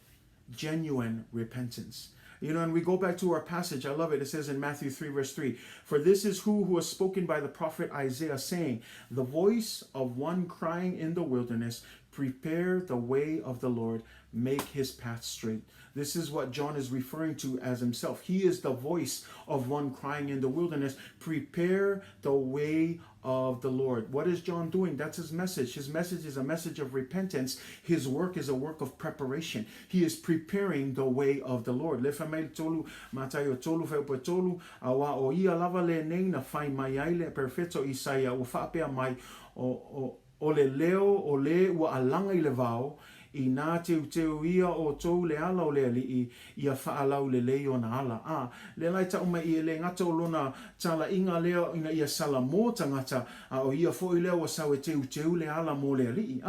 genuine repentance. You know, and we go back to our passage. I love it. It says in Matthew 3 verse 3, for this is who was spoken by the prophet Isaiah saying, the voice of one crying in the wilderness, prepare the way of the Lord, make his path straight. This is what John is referring to as himself. He is the voice of one crying in the wilderness, prepare the way of the Lord. What is John doing? That's his message. His message is a message of repentance. His work is a work of preparation. He is preparing the way of the Lord. Le famel tolu matayo tolu fe tolu awa o ia lava le nei na fai mai ai le perfetto Isaia o fapea mai o le leo o le ua alanga I le vao I nā teu ia o tau le ala o le ali ia whaalau le leo na ala. Le lai ta uma I le ngata o lona tala inga leo ina ia sala mō tangata o ia fo I leo o sau e teu le ala mō le ali.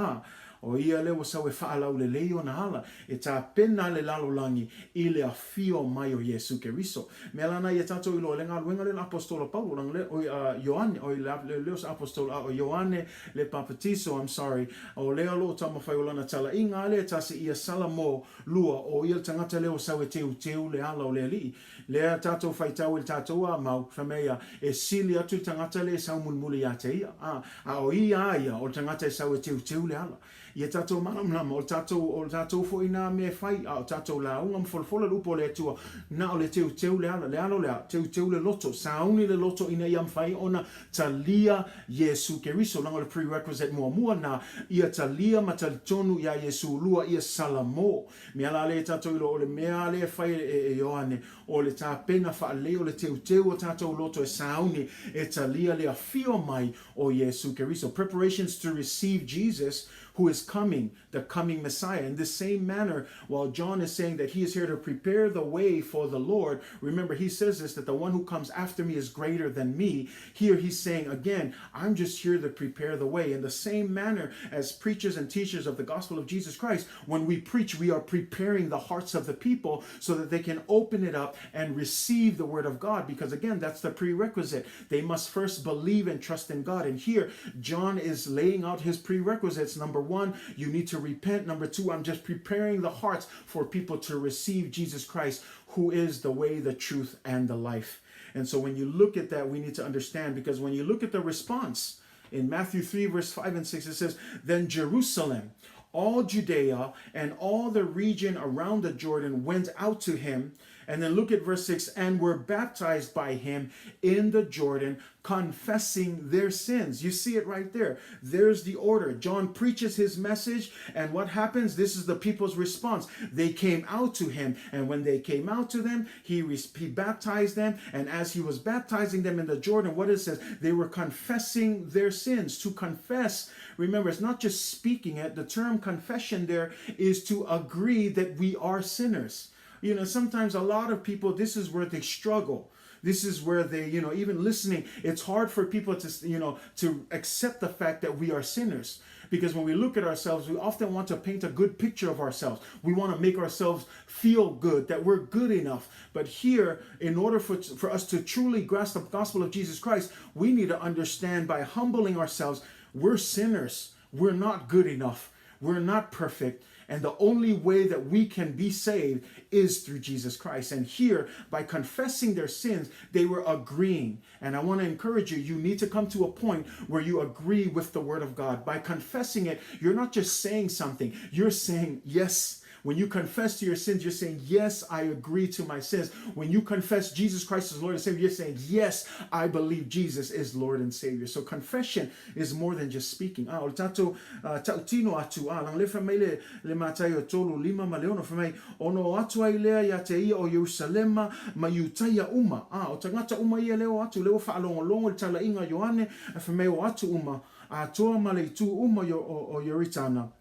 O ia le wa sau e whaalau le leo na hala. E tā pena le lalolangi I le afio mai o Yesu Keriso. Mea lana ia tātou ilo le ngā luenga le apostola Paulo lang le o Ioane, o le leo sa apostola o Ioane le papatiso, I'm sorry. O leo lo tama whai o lana tala I ngā le tase ia salamo lua o ia tangata leo sau e teu le ala o le li. Lea tātou whai tau il tātou a mau whamea e sili atu tangata le sau mulmuli a te ia. A o ia o tangata e sau e teu le ala. Ia tātou manamlama o tātou fo ina me whai o tātou la unga mfolfola lupo le tua na o le teu le ala lea teu le loto sauni le loto ina ia mwhai ona talia Yesu Keriso langa le prerequisite mua na ia talia matalitonu ia Yesu lua ia salamo mea la le tātou ilo o le mea le whai e Ioane o le tā pena wha le o le teu o tātou loto e sauni e talia le afio mai o Yesu Keriso. Preparations to receive Jesus who is coming, the coming Messiah. In the same manner, while John is saying that he is here to prepare the way for the Lord, remember he says this, that the one who comes after me is greater than me. Here he's saying again, I'm just here to prepare the way. In the same manner as preachers and teachers of the gospel of Jesus Christ, when we preach, we are preparing the hearts of the people so that they can open it up and receive the word of God. Because again, that's the prerequisite. They must first believe and trust in God. And here, John is laying out his prerequisites. Number one, you need to repent. Number two, I'm just preparing the hearts for people to receive Jesus Christ, who is the way, the truth, and the life. And so when you look at that, we need to understand, because when you look at the response in Matthew 3, verse 5 and 6, it says, then Jerusalem, all Judea, and all the region around the Jordan went out to him. And then look at verse 6, and were baptized by him in the Jordan, confessing their sins. You see it right there. There's the order. John preaches his message, and what happens? This is the people's response. They came out to him, and when they came out to them, he baptized them, and as he was baptizing them in the Jordan, what it says? They were confessing their sins. To confess, remember, it's not just speaking it. The term confession there is to agree that we are sinners. You know, sometimes a lot of people, this is where they struggle. This is where they, even listening, it's hard for people to, to accept the fact that we are sinners. Because when we look at ourselves, we often want to paint a good picture of ourselves. We want to make ourselves feel good, that we're good enough. But here, in order for us to truly grasp the gospel of Jesus Christ, we need to understand by humbling ourselves, we're sinners. We're not good enough. We're not perfect. And the only way that we can be saved is through Jesus Christ. And here, by confessing their sins, they were agreeing. And I want to encourage you, you need to come to a point where you agree with the word of God. By confessing it, you're not just saying something. You're saying, yes. When you confess to your sins, you're saying, yes, I agree to my sins. When you confess Jesus Christ as Lord and Savior, you're saying, yes, I believe Jesus is Lord and Savior. So confession is more than just speaking. O tato tautino atu lang le famile le matayo tolu lima maleono famai ono atu ai lea ya te ia o Yerusalema ma yutaya uma. O tangata uma ia leo atu leo whaalongolongo tala inga Ioane famai o atu uma a toa male tu uma o Yoritana.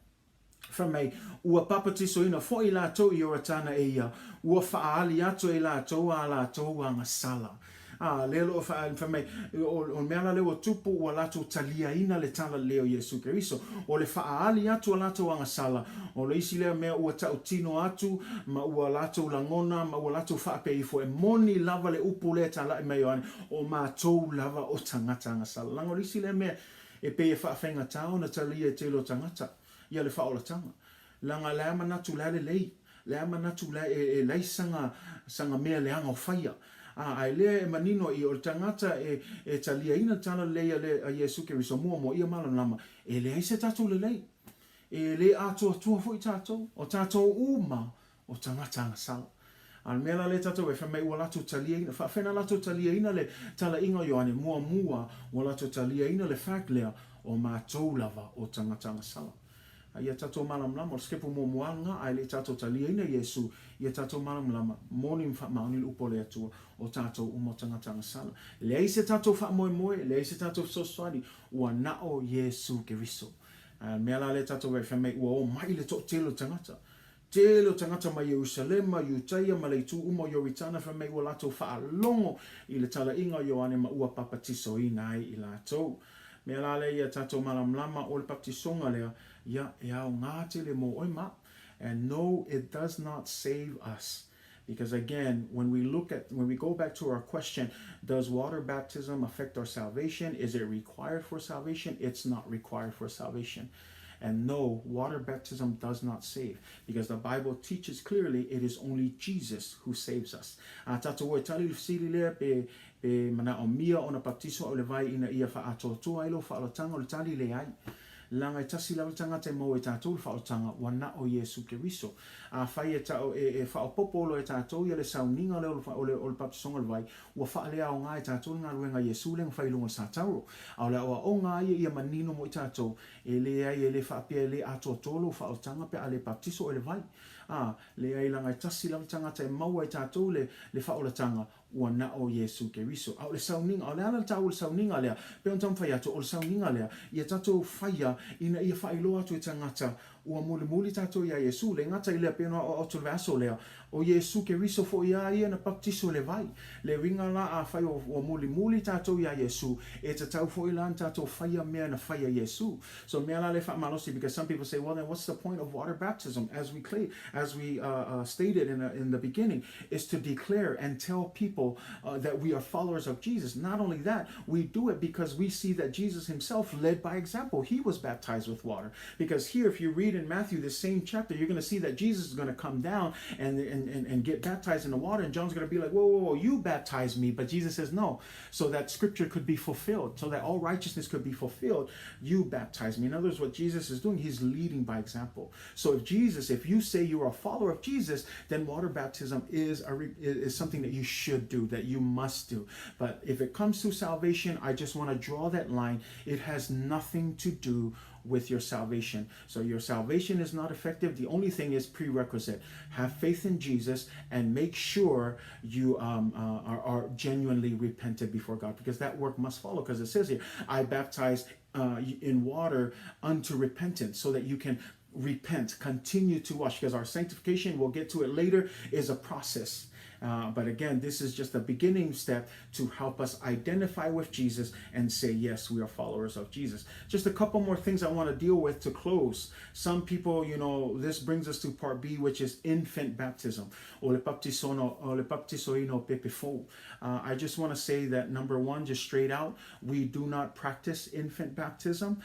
Famai ua papatiso ina fo I lātou I Yoritana e ia ua whaali atu e lātou a lātou a ngasala. Lelo famai o meala leo tupu ua lātou talia ina le tala leo Yesu Keriso. O le whaali atu a lātou a ngasala. O le isi lea mea ua tautino atu ma ua lātou langona ma ua lātou whaapei fo e moni lava le upu le tala I mea Ioane o mātou lava o tangata ngasala. Lango le isi lea mea e pe e whaafenga tau na talia e telo tangata. Ia le whaolatanga. Langa lea manatu lea le lei. Lea manatu lea e lei sanga mea leanga o whaia. Ai lea e manino I o tangata e talia ina tala leia le a Yesu Keriso mua mo ia malanama. E lea I se tatou le lei. E le atua fo I tatou. O tatou uma o tangata ngasala. Al mea le tatou e whamei ua latu talia ina. Whawhena latu talia ina le tala inga Ioane mua ua latu talia ina le whaklea o mātou lava o tangata ngasala. Ia tatou malamlama, o skepu momoanga, ai le tatou talia ina Yesu, ia tatou malamlama, moni maoni le upo le atua, o tatou umo tangata ngasala. Lei se tatou whaamoemoe, lei se tatou soswari, ua nao Yesu Keriso. Mea la le tatou e whamei, ua o mai le to telo tangata. Telo tangata ma Yerusalema, Yutaia, ma le tu umo Yoritana, whamei ua latou whaalongo, I le tala inga Ioane ma ua papatiso ina ai I latou. Mea le ia tātou malamlama o le baptisonga lea, ia e au ngāti le mo oima. And no, it does not save us. Because again, when we go back to our question, does water baptism affect our salvation? Is it required for salvation? It's not required for salvation. And no, water baptism does not save, because the Bible teaches clearly it is only Jesus who saves us. Tātou e tali sili lea pe mana o mia o na baptiso o le vai ina ia whaatotua ilo whaalotanga o le tali le ai. Langa tasi lau tanga te mo e tātou le whaotanga wana o Yesu Keriso. A whai e tau e whaopopolo e tātou ia le sauniga o le baptisonga le vai. Ua whaalea o ngā e tātou ngā ruenga Yesu le ngwhailunga sa tauro. Au le o ngā ia manino mo i tātou. E le ai e le whaapia le ato tolo whaotanga pe a le baptiso o le vai. Le ai langa tasi lau tanga te maua e tātou le whaolatanga ua na o Yesu Keriso. Au le sauninga, au le ala tau le sauninga lea, pe on tam whai ato o le sauninga lea, ia tātou whaia ina ia whailoa atu e tangata ua muli tātou ia Yesu, le ngata i lea pe o tu vaso lea, o Yesu Keriso fo ia na baptiso le vai, le ringa la a whai o muli tātou ia Yesu, e tātou fo i lan tātou whaia mea na whaia Yesu. So mea la le wha malosi, because some people say, well then what's the point of water baptism? As we stated in the beginning, is to declare and tell people that we are followers of Jesus. Not only that, we do it because we see that Jesus himself led by example. He was baptized with water. Because here, if you read in Matthew, the same chapter, you're going to see that Jesus is going to come down and get baptized in the water. And John's going to be like, whoa, you baptize me. But Jesus says no. So that scripture could be fulfilled. So that all righteousness could be fulfilled. You baptize me. In other words, what Jesus is doing, he's leading by example. So if you say you're a follower of Jesus, then water baptism is something that you should do, that you must do. But if it comes to salvation, I just want to draw that line. It has nothing to do with your salvation. So your salvation is not effective. The only thing is prerequisite. Have faith in Jesus and make sure you are genuinely repentant before God, because that work must follow. Because it says here, I baptize in water unto repentance, so that you can repent, continue to wash, because our sanctification, we'll get to it later, is a process. But again, this is just a beginning step to help us identify with Jesus and say, yes, we are followers of Jesus. Just a couple more things I want to deal with to close. Some people, this brings us to part B, which is infant baptism. O le baptisoino pepefo. I just want to say that, number one, just straight out, we do not practice infant baptism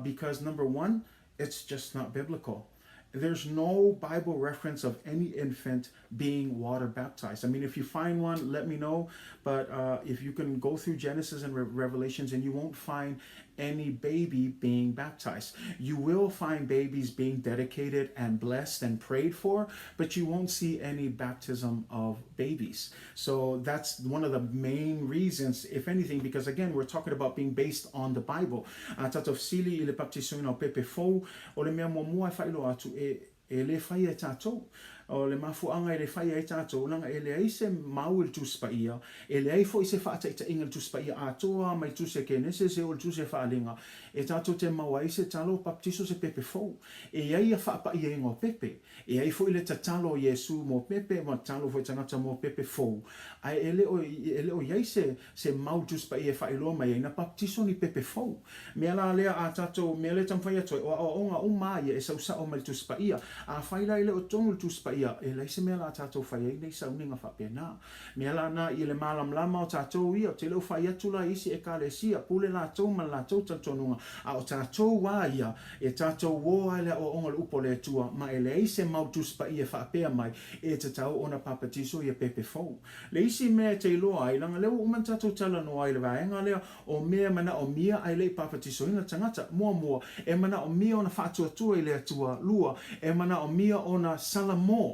because, number one, it's just not biblical. There's no Bible reference of any infant being water baptized. I mean, if you find one, let me know. But if you can go through Genesis and Revelations, and you won't find any baby being baptized. You will find babies being dedicated and blessed and prayed for, but you won't see any baptism of babies. So that's one of the main reasons, if anything, because again, we're talking about being based on the Bible. Tātou sili i le baptisoina o pepe fou, o le mea momoa e whailo atu e le whai e tātou. O le mafuanga e le whai e tātou, nanga e le aise mau il tus paia, e le aifo i se whaataita inga il tus paia atoa, mai tus e kenese se o il tus e whaalinga. E tātou te maua i se talo baptiso se pepe fou. E ai a whaapa i ingo pepe. E aifo i le tatalo Yesu mo pepe, ma talo fo i tangata mo pepe fou. Ai e le o iai se mau tus paia e whailo mai e na baptiso ni pepe fou. Mea la lea a tātou, mea le tamwhai atoi, o onga o mai e sausa o mai tus paia. A whaila i le o tonu tus paia. E leise mea la tātou whai ei nei Sauniga whapena. Mea la na i le malam lama o tātou ia, o te leo whai atu la isi Ekalesia, pule la tau man la tau tantonunga, a o tātou wā ia, e tātou woa ele o onga le upo le tua, ma e leise mautus pa ia whapea mai, e te tau ona papatiso ia pepe fau. Leisi mea te iloa ai, langa leo uman tātou tala no ai le vaenga lea, o mea mana o mia ai le papatiso ina tangata, mua, e mana o mia ona whaatua tua i le atua lua, e mana o mia ona salamo.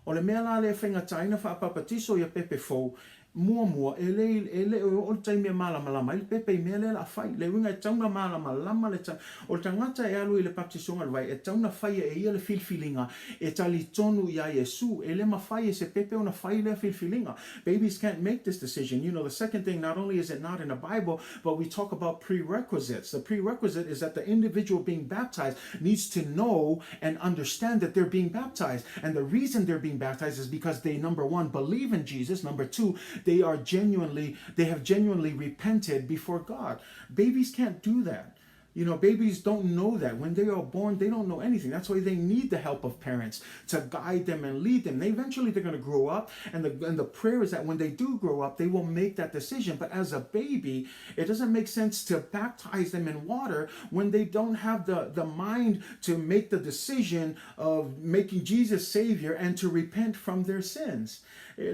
O le mea la le whenga taina whaapapatiso ia pepe fau, mua, e le o taimea malama, il pepe mea le la whai, le winga e tauna malama le tauna, o tangata e alu i le baptisonga vai, e tauna whai e ia le filfilinga, e tali tonu ia Yesu, e le mawhai e se pepe ona whai le filfilinga. Babies can't make this decision. The second thing, not only is it not in the Bible, but we talk about prerequisites. The prerequisite is that the individual being baptized needs to know and understand that they're being baptized. And the reason they're being baptized is because they, number one, believe in Jesus. Number two, they have genuinely repented before God. Babies can't do that. Babies don't know that. When they are born, they don't know anything. That's why they need the help of parents to guide them and lead them. Eventually, they're going to grow up, and the prayer is that when they do grow up, they will make that decision. But as a baby, it doesn't make sense to baptize them in water when they don't have the mind to make the decision of making Jesus Savior and to repent from their sins. I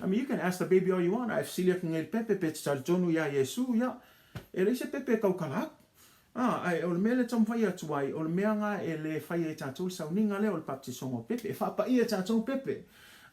mean, you can ask the baby all you want. I've seen it ngel pepe pet sarjonu ya Yesu ya. Ele se pepe kau kalak. Ai ol mele tom faya tuai ol meanga ele faya tatul Sauniga le ol baptisongo pepe. Fa pa ia tatul pepe.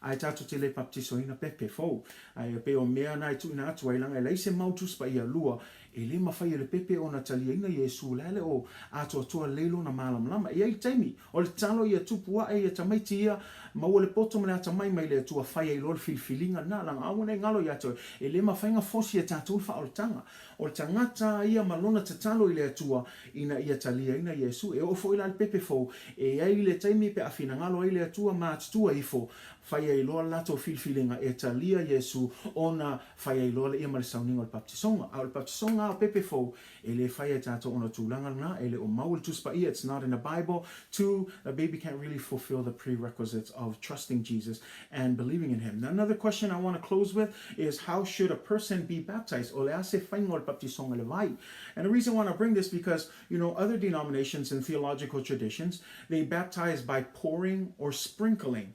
Ai tatu te le baptiso ina pepe fo. Ai pe o mea na tu na tuai langa ele se mautus pa ia lua. Ele mafai le pepe ona talia ina Yesu lele o ato toa lelo na malam lama. Ia i taimi o le talo ia tupua e ia tamaiti ia maua le poto mele atamai mai le tua fai e lor filfilinga na langa awana e ngalo ia to. Ele mafainga fosi e tatul fa o tanga. O tangata ia malona tatalo ile atua ina ia talia ina Yesu. E ofo ila le pepe fo. E ai le taimi pe afina ngalo ile atua ma atua ifo. Fai e loa lato filfilinga e talia Yesu ona fai e loa le ia male Sauniga o le baptisonga. A o le baptisonga o pepe fo ele fai e tato ona tūlanga na ele o maul tuspa ia. It's not in the Bible. 2, a baby can't really fulfill the prerequisites of trusting Jesus and believing in him. Now, another question I want to close with is how should a person be baptized? Ole ase faingo o le baptisonga le vai. And the reason I want to bring this because, other denominations and theological traditions, they baptize by pouring or sprinkling.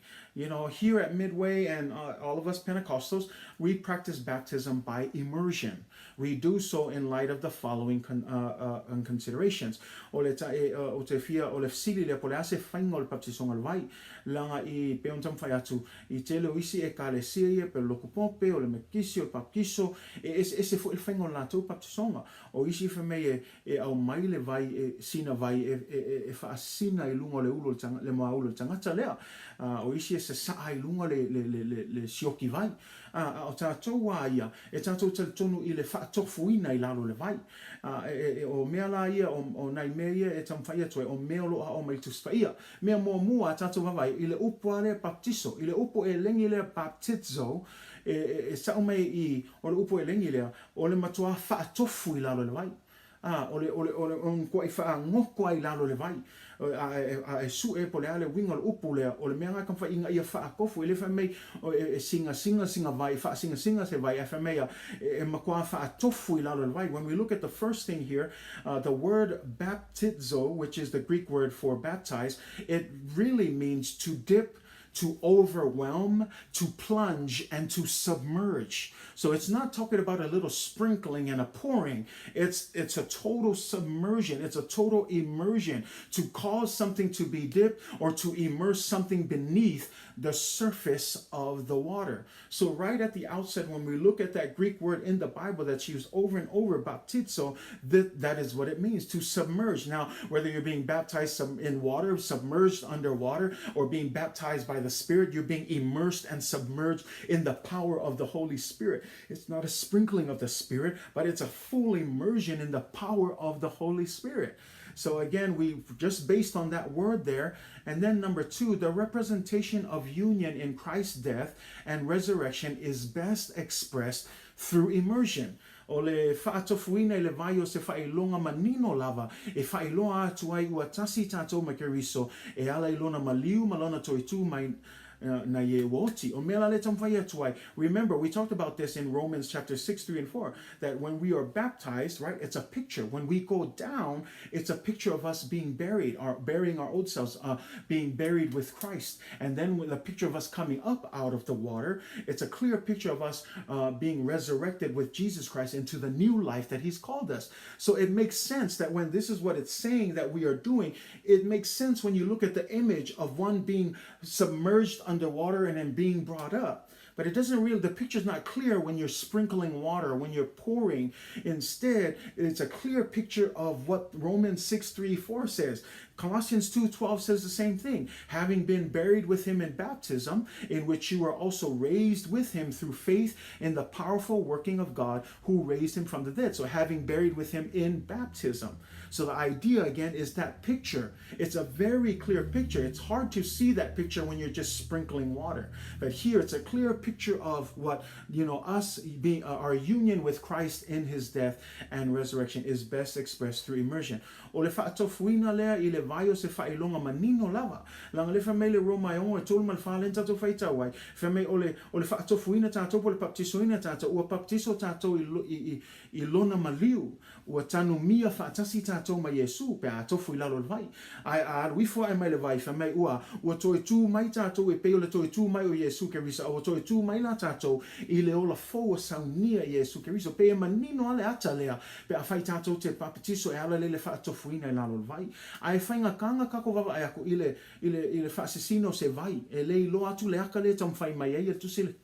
Here at Midway and all of us Pentecostals, we practice baptism by immersion. We do so in light of the following considerations. O te fia o le fsili le pole ase whaingo le baptisonga le vai, langa I peontam whai atu, I te leo isi Ekalesia, pe loko pompe, o le mekisi, o le baptiso, ese fu il whaingo la tau baptisonga. O isi whamei e au mai le vai, sina vai, e wha sina I lunga le ulo le moa ulo le tangata lea. O isi e se saa I lunga le sioki vai. O tātou wā ia, e tātou tonu I le whaatofuina I lalo le vai. O mea la ia, o nai mea ia, e tam whaia toi, o mea loa o mai tuspa ia. Mea mua tātou wawai, I le upo a le baptiso, I le upo e lengi le baptizo, e sao mai I, o le upo e lengi lea, o le matua whaatofu I lalo le vai. O le kwa I wha ngoko ai lalo le vai. A su e pole ale winga le upu lea o le mea ngā kamwha inga ia wha kofu ele wha mei singa vai wha singa se vai e wha mea e makua wha tofu I lalo le vai. When we look at the first thing here, the word baptizo, which is the Greek word for baptize, it really means to dip, to overwhelm, to plunge, and to submerge. So it's not talking about a little sprinkling and a pouring. It's a total submersion. It's a total immersion to cause something to be dipped or to immerse something beneath the surface of the water. So right at the outset, when we look at that Greek word in the Bible that's used over and over, baptizo, that is what it means, to submerge. Now, whether you're being baptized in water, submerged underwater, or being baptized by the Spirit, you're being immersed and submerged in the power of the Holy Spirit. It's not a sprinkling of the Spirit, but it's a full immersion in the power of the Holy Spirit. So again, we just based on that word there. And then number 2, the representation of union in Christ's death and resurrection is best expressed through immersion. O le whaatofuina le vai o se whailonga manino lava, e whailoa atu ai ua tasi tātou makeriso, e ala ilona maliu malona toitu mai na ye woti. O mea le tamwhai atu ai. Remember, we talked about this in Romans chapter 6, 3, and 4, that when we are baptized, right, it's a picture. When we go down, it's a picture of us being buried, burying our old selves, being buried with Christ. And then with a picture of us coming up out of the water, it's a clear picture of us being resurrected with Jesus Christ into the new life that he's called us. So it makes sense that when this is what it's saying that we are doing, it makes sense when you look at the image of one being submerged underwater and then being brought up. But it doesn't really, the picture's not clear when you're sprinkling water, when you're pouring. Instead, it's a clear picture of what Romans 6:3-4 says. Colossians 2:12 says the same thing. Having been buried with him in baptism, in which you were also raised with him through faith in the powerful working of God who raised him from the dead. So having buried with him in baptism. So the idea again is that picture. It's a very clear picture. It's hard to see that picture when you're just sprinkling water. But here it's a clear picture of what, us being our union with Christ in his death and resurrection is best expressed through immersion. O le whaatofuina lea I le vaio se whailonga manino lava. Langa le whamei le roma o e tolu malwhalen tato whaitawai. Whamei o le whaatofuina tato po le baptisoina tato. Ua baptiso tato I lona maliu. Ua tanu mia whaatasi tato ma Yesu pe a tofu I lalo le vai. Ai a wifo e mai le vai whamei ua toi tū mai tato e peo le toi tū mai o Yesu ke risa. O toi tū mai la tato I le ola foa saunia Yesu ke risa. Pe e manino ale ata lea. Pe a whai tato te baptiso e ala le whaatofuina I lalo le vai. Ai whainga kanga kako wawa ai ako I le whaasesino se vai. E le ilo atu le aka le tam whai mai e tu sile.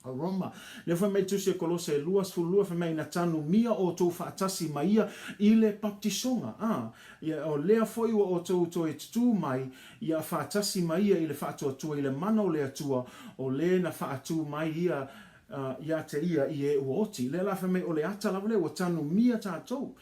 Roma. Le whamei tusi e kolose luas fulua whamei na tanu mia o tō whaatasi maia I le baptisonga. O lea foi o tō e tutu mai ia whaatasi maia I le whaatua tua I le mana o lea tua o le na whaatu mai ia te ia I e uoti. Le la whamei o le ata lavale o tanu mia tātou.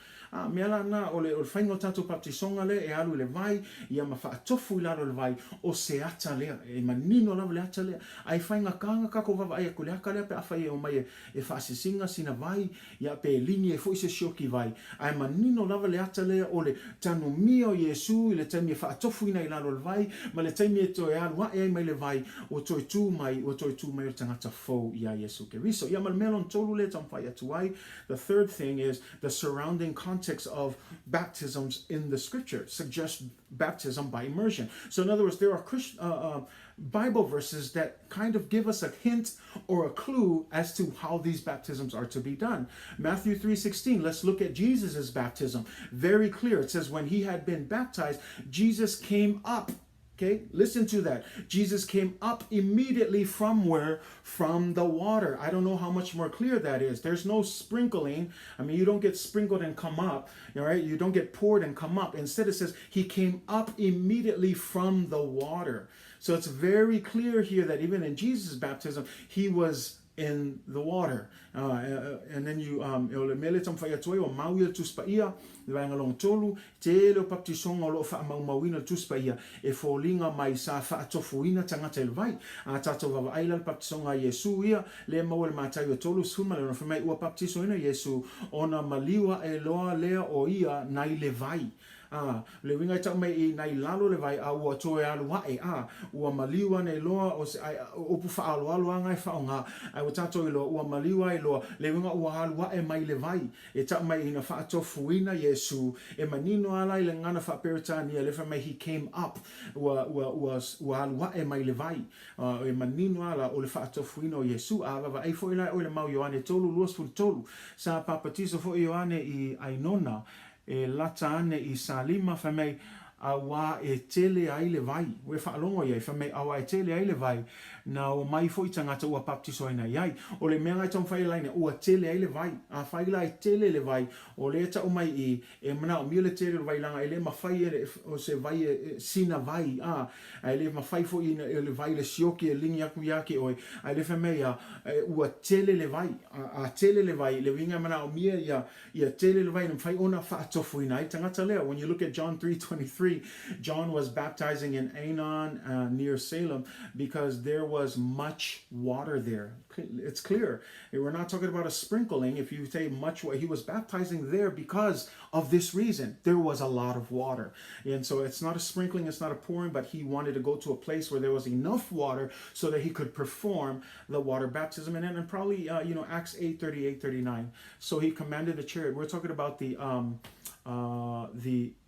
Mea la na o le whaingo tātou baptisonga le e alu le vai ia ma whaatofu I laro le vai o se ata lea e manino lava le ata lea ai whainga kanga kako wawa ai ko le aka lea pe awhai o mai e whaasisinga sina vai ia pe lini e fo I se shoki vai ai manino lava le ata lea o le tanu mia o Yesu I le taimi e whaatofu ina I laro le vai ma le taimi e to e alu wa e ai mai le vai o toi tū mai o tangata fo ia Yesu ke riso ia malmelon tolu le tam whai atu ai. The third thing is the surrounding context of baptisms in the scripture suggests baptism by immersion. So in other words, there are Bible verses that kind of give us a hint or a clue as to how these baptisms are to be done. Matthew 3:16, let's look at Jesus's baptism. Very clear. It says when he had been baptized, Jesus came up. Okay, listen to that. Jesus came up immediately from where? From the water. I don't know how much more clear that is. There's no sprinkling. I mean, you don't get sprinkled and come up, all right? You don't get poured and come up. Instead, it says he came up immediately from the water. So it's very clear here that even in Jesus' baptism, he was in the water. And then you le mele tam whai atoe o mauia tuspaia vanga long tolu te leo baptisonga lo wha mauina tuspaia e fōlinga mai sa whaatofuina tangata il vai a tato wawa aila baptisonga Yesu ia le mau le mātai o tolu suma le no whamai ua baptisoina Yesu ona maliwa e loa lea o ia nai le vai. Le winga tau mai I nai lalo le vai a ua toe alu wae ua maliwa nei loa o se opu wha alu alu angai whaonga ai ua tato I loa ua maliwa I loa le winga ua alu wae mai le vai e tau mai ina wha atofuina Yesu e manino ala I le ngana wha peritania le wha mai he came up ua alu wae mai le vai e manino ala o le wha atofuina o Yesu a wawa ai fo ila o le mau Ioane tolu luas ful tolu sa papatiso fo Ioane I Ainona e lata ane I salima whamei a wā e tele ai le vai. We whaalongo iai whamei a wā e tele ai le vai na o mai fo I tangata ua baptisoina iai. O le mea ngai tong whailaina ua tele ai le vai. A whaila e tele le vai o le ta o mai I e mana o mio le tele le vai langa e le mawhai o se vai e sina vai. E le mawhai fo I le vai le sioki e lingi aku iake oi. A le whamei a ua tele le vai. A tele le vai le winga mana o mia ia tele le vai na mwhai ona whaatofuina ai tangata lea. When you look at John 3:23, John was baptizing in Aenon near Salem because there was much water there. It's clear. We're not talking about a sprinkling. If you say much, he was baptizing there because of this reason. There was a lot of water. And so it's not a sprinkling, it's not a pouring, but he wanted to go to a place where there was enough water so that he could perform the water baptism. And then probably, Acts 8:38-39. So he commanded the chariot. We're talking about the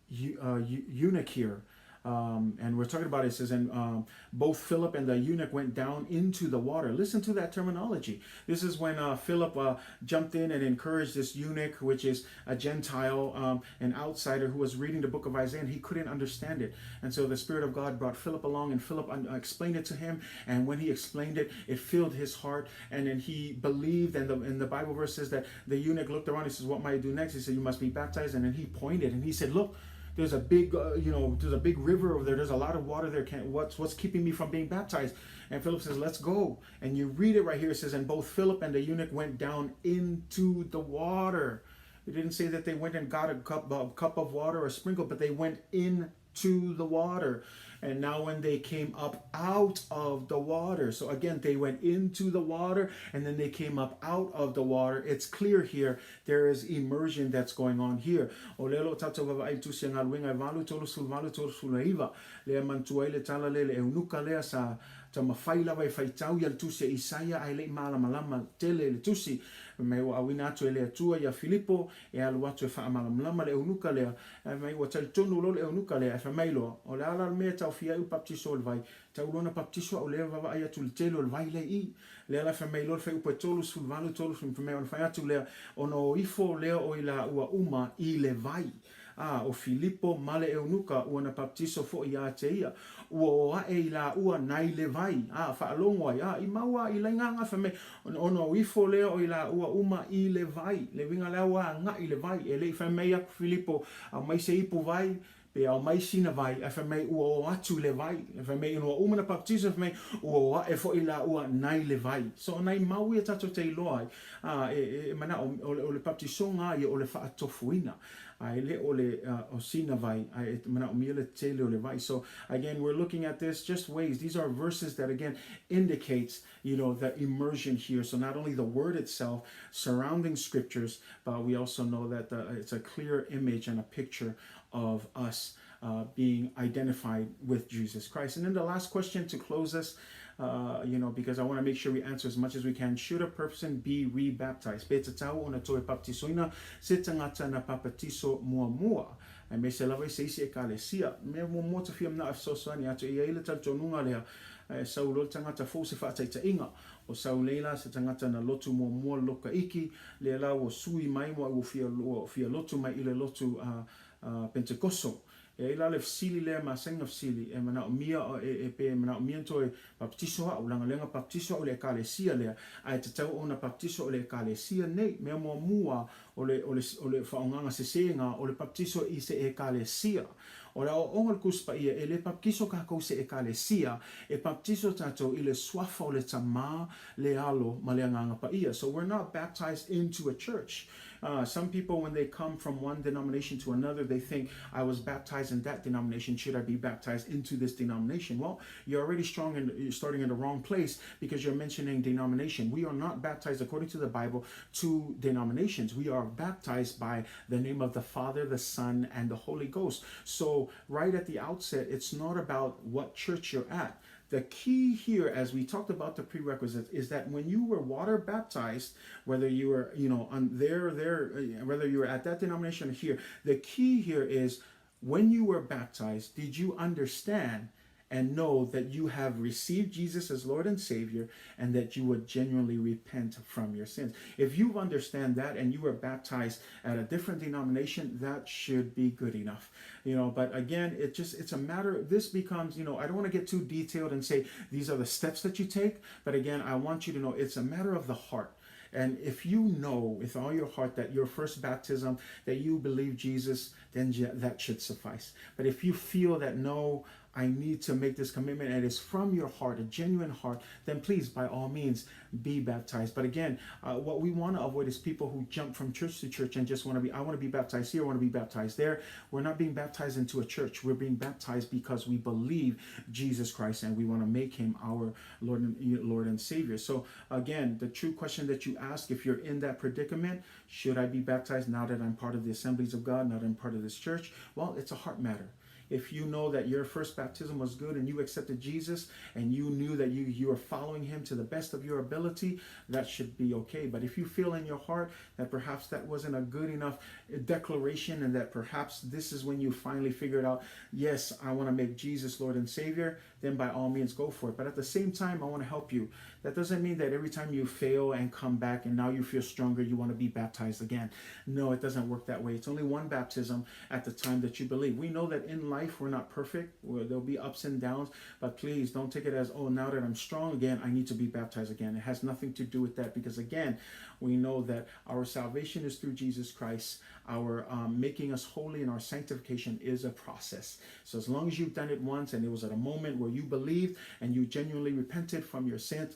eunuch here. And we're talking about it says, and both Philip and the eunuch went down into the water. Listen to that terminology. This is when Philip jumped in and encouraged this eunuch, which is a Gentile, an outsider who was reading the book of Isaiah, and he couldn't understand it. And so the Spirit of God brought Philip along, and Philip explained it to him. And when he explained it, it filled his heart, and then he believed. And the Bible verse says that the eunuch looked around. He says, "What might I do next?" He said, "You must be baptized." And then he pointed, and he said, "Look, there's a big, there's a big river over there. There's a lot of water there. What's keeping me from being baptized? And Philip says, let's go. And you read it right here. It says, and both Philip and the eunuch went down into the water. It didn't say that they went and got a cup of water or sprinkle, but they went into the water. And now when they came up out of the water, so again, they went into the water and then they came up out of the water. It's clear here, there is immersion that's going on here. Mafaila vai faitau ya tu se Isaia ai le malama tele le tusi mai wa awina to le tua ya Filipo e alu watu fa malama le unuka le mai wa tal tonu lo le unuka le fa mai lo o la ala me tau fia u baptiso vai tau lona baptiso o le va ai tu telo vai le I le ala fa mai lo fa u petolo sul valo tolo sul fa mai o fa tu le ono ifo le o ila ua uma I le vai o Filipo male eunuka ua na baptiso fo ia te ia ua e la ua nai le vai fa alongo ia I maua I nganga fa me ono ifo le o ila ua uma I le vai le vinga la ua nga I le vai e le fa me ia Filipo a mai se ipu vai pe au mai sina vai fa me ua o atu le vai fa me no uma na baptiso fa me ua e fo ila ua nai le vai so nai mau ia tato te loai mana o le baptiso nga ia o le fa atofuina ai le ole o sina vai ai mana o miele tele ole vai. So again, we're looking at this just ways. These are verses that again indicates the immersion here. So not only the word itself surrounding scriptures, but we also know that it's a clear image and a picture of us being identified with Jesus Christ. And then the last question to close us, because I want to make sure we answer as much as we can. Should a person be rebaptized? Peta tau ona toe baptisoina se tangata na papatiso mua. Ai me se lava se isi ekalesia. Me mua te fiam na afsosani ato ia ile tal tonunga lea saulo tangata fo se whaataita inga. O sauleila se tangata na lotu mua loka iki. Le la o sui mai mo o fia lotu mai ile lotu Pentecosto. E ila le fsili le masenga fsili e mana o mia e pe mana o mia toi baptiso o lenga baptiso o le Ekalesia le ai te tau ona baptiso o le Ekalesia nei me mo mua o le faonganga sesenga o le baptiso I se Ekalesia o la o ongal kuspa ia e le baptiso ka ko se Ekalesia e baptiso tato I le swafa o le tama le alo ma le nganga pa ia. So we're not baptized into a church. Some people, when they come from one denomination to another, they think, I was baptized in that denomination. Should I be baptized into this denomination? Well, you're already you're starting in the wrong place because you're mentioning denomination. We are not baptized, according to the Bible, to denominations. We are baptized by the name of the Father, the Son, and the Holy Ghost. So right at the outset, it's not about what church you're at. The key here, as we talked about the prerequisites, is that when you were water baptized, whether you were, whether you were at that denomination or here, the key here is when you were baptized, did you understand and know that you have received Jesus as Lord and Savior and that you would genuinely repent from your sins? If you understand that and you were baptized at a different denomination, that should be good enough. But again, it's a matter, this becomes, I don't want to get too detailed and say these are the steps that you take, but again, I want you to know it's a matter of the heart. And if you know with all your heart that your first baptism, that you believe Jesus, then that should suffice. But if you feel that no, I need to make this commitment and it's from your heart, a genuine heart, then please, by all means, be baptized. But again, what we want to avoid is people who jump from church to church and just want to be, I want to be baptized here, I want to be baptized there. We're not being baptized into a church. We're being baptized because we believe Jesus Christ and we want to make him our Lord and Savior. So again, the true question that you ask, if you're in that predicament, should I be baptized now that I'm part of the Assemblies of God, now that I'm part of this church? Well, it's a heart matter. If you know that your first baptism was good and you accepted Jesus and you knew that you are following him to the best of your ability, that should be okay. But if you feel in your heart that perhaps that wasn't a good enough declaration and that perhaps this is when you finally figured out, yes, I want to make Jesus Lord and Savior, then by all means go for it. But at the same time, I want to help you. That doesn't mean that every time you fail and come back and now you feel stronger, you want to be baptized again. No, it doesn't work that way. It's only one baptism at the time that you believe. We know that in life we're not perfect. There'll be ups and downs, but please don't take it as, oh, now that I'm strong again, I need to be baptized again. It has nothing to do with that, because again, we know that our salvation is through Jesus Christ. Our making us holy and our sanctification is a process. So as long as you've done it once and it was at a moment where you believed and you genuinely repented from your sins,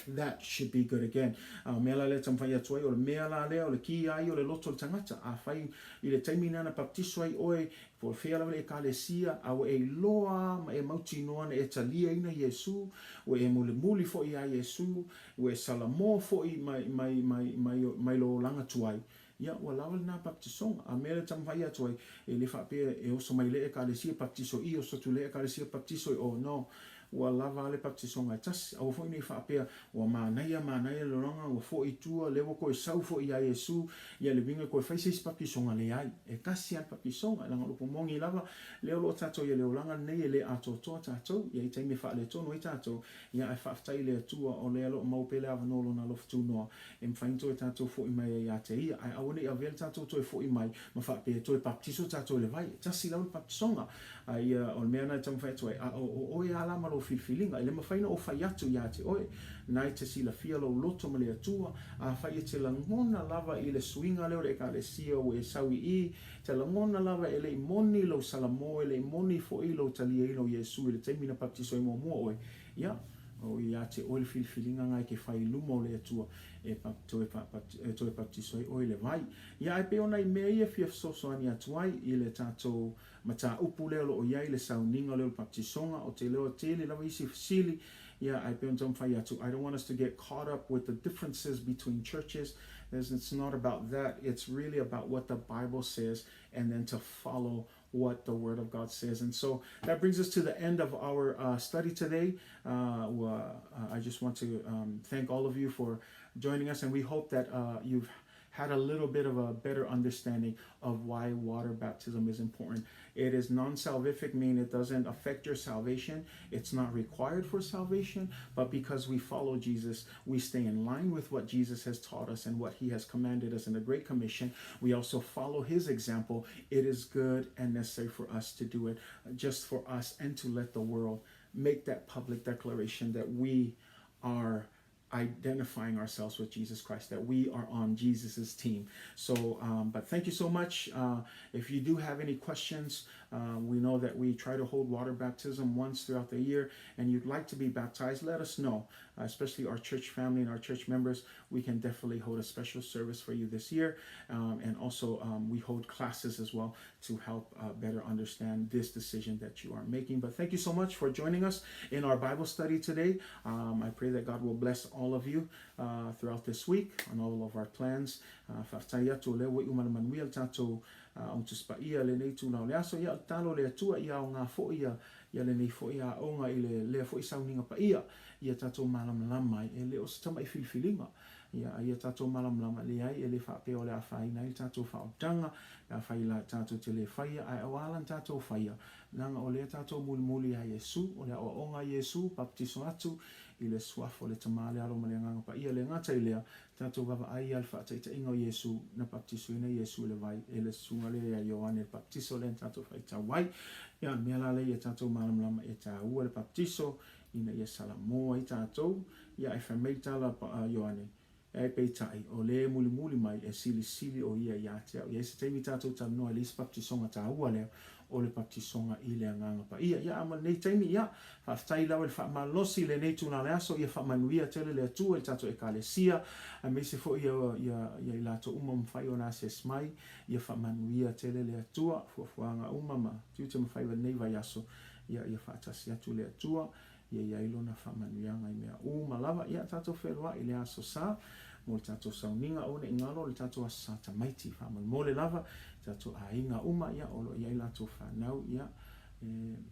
that should be good again. Mela le tamfai atuai o le mela le o le ki ai o le loto le tangata a fai I le taimina na baptiso ai oe for fea le Ekalesia au e loa ma e mauti noa na e talia ina Yesu o e muli fo I a Yesu o e salamo fo I mai lo langa tuai. Ia ua lawa na baptisonga a mele tamfai atuai e le whapea e oso mai le Ekalesia baptiso I o sotu le Ekalesia baptiso I o no. Ua lava le baptisonga e tasi au fo I whapea ua manaia le ronga ua fo I tua lewa koe sau fo I a Yesu ia le vinga koe whaiseis baptisonga le ai e kasi an baptisonga e langa lupo mongi lava leo lo tato ia leo langa nei e le ato toa tato ia I taimi wha le tono I tato ia e whaftai le atua o le alo maupele avanolo na loftu noa e mwhainto e tato fo I mai ia te ia ai awane I avel tato toi fo I mai ma whapea toi baptiso tato le vai e tasi lau le baptisonga ia o le mea nai tamu whaetua o e ala malo filfilinga ile mawhaina o whai atu ia te oe nai te sila fia lo loto ma le atua a whai e te langona lava I le swinga leo le Ekalesia o e sawi I te langona lava e le imoni lo salamo e le imoni fo I lo talia I lo Yesu I le teimina baptiso I mua oe ia o ia te oe le filfilinga ngai ke whai luma o le atua e toe baptiso I oe le vai ia e pe ona I mea ia fia soso ani atuai I le tatou mata upu leo lo o iai le Sauniga leo baptisonga o te leo tele lava isi fasili ia ai pe on whai atu. I don't want us to get caught up with the differences between churches. It's not about that. It's really about what the Bible says and then to follow what the Word of God says. And so that brings us to the end of our study today. I just want to thank all of you for joining us, and we hope that you've had a little bit of a better understanding of why water baptism is important. It is non-salvific, meaning it doesn't affect your salvation. It's not required for salvation, but because we follow Jesus, we stay in line with what Jesus has taught us and what He has commanded us in the Great Commission. We also follow His example. It is good and necessary for us to do it, just for us and to let the world make that public declaration that we are identifying ourselves with Jesus Christ, that we are on Jesus's team. So, but thank you so much. If you do have any questions, we know that we try to hold water baptism once throughout the year, and you'd like to be baptized, let us know, especially our church family and our church members. We can definitely hold a special service for you this year. And also we hold classes as well to help better understand this decision that you are making. But thank you so much for joining us in our Bible study today. I pray that God will bless all of you throughout this week on all of our plans. On to Paia le nei tu na le aso ia talo le atua ia o ngā fo ia le nei fo ia o ngā I le fo I Sauniga Paia ia tatou malamalama e le o se tama I filfilinga ia tatou malamalama le ai e le whape o le a whaina I tatou whaotanga a whaila tatou te le whaia ai awalan tatou whaia nanga o le tatou muli a Yesu o le o ngā Yesu baptiso atu I le suafo le tamale alo ma le nganga Paia le ngata I lea tatou gava ai al whaataita ingo Yesu na baptiso ina Yesu le vai e le sunga le a Ioane baptiso le tatou whaita wai ia mea la le ia tatou malamalama e tā ua le baptiso ina ia salamoa I tatou ia e whameita la Ioane e peitai o le muli mai e sili o ia ia te au ia se teimi tatou tamnoa le baptisonga tā ua leo o le baptisonga I le nganga Paia ia ama nei teimi ia whaftai lau le whamalosi le nei tūna le aso ia whamanuia tele le atua I tatou Ekalesia a me se fo ia I lato uma mwhai o nase smai ia whamanuia tele le atua fuafuanga uma ma tiute mwhai wa nei vai aso ia whaatasi atu le atua ia ilona whamanuianga I mea uma lava ia tatou whelua I le aso sa mo tatou Sauniga o ne ingalo le tatou asa tamaiti whamal le lava tatou ainga uma ia olo ia I latou whanau ia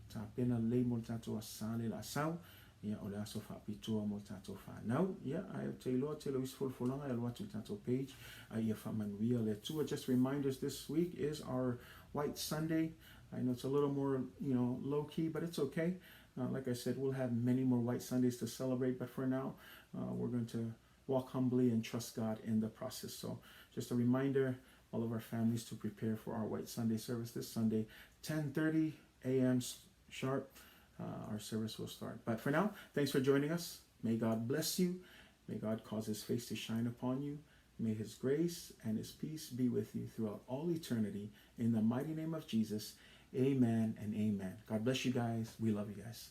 ta pena lei mo tatou asa le la sau ia o le aso whapitua mo tatou whanau ia ai te iloa te lois fulfulanga e loa tu tatou page ia whamanuia le atua. Just reminders, this week is our White Sunday. I know it's a little more low key, but it's okay. Like I said, we'll have many more White Sundays to celebrate, but for now, we're going to walk humbly and trust God in the process. So just a reminder, all of our families, to prepare for our White Sunday service this Sunday, 10:30 a.m. sharp. Our service will start. But for now, thanks for joining us. May God bless you. May God cause his face to shine upon you. May his grace and his peace be with you throughout all eternity. In the mighty name of Jesus, amen and amen. God bless you guys. We love you guys.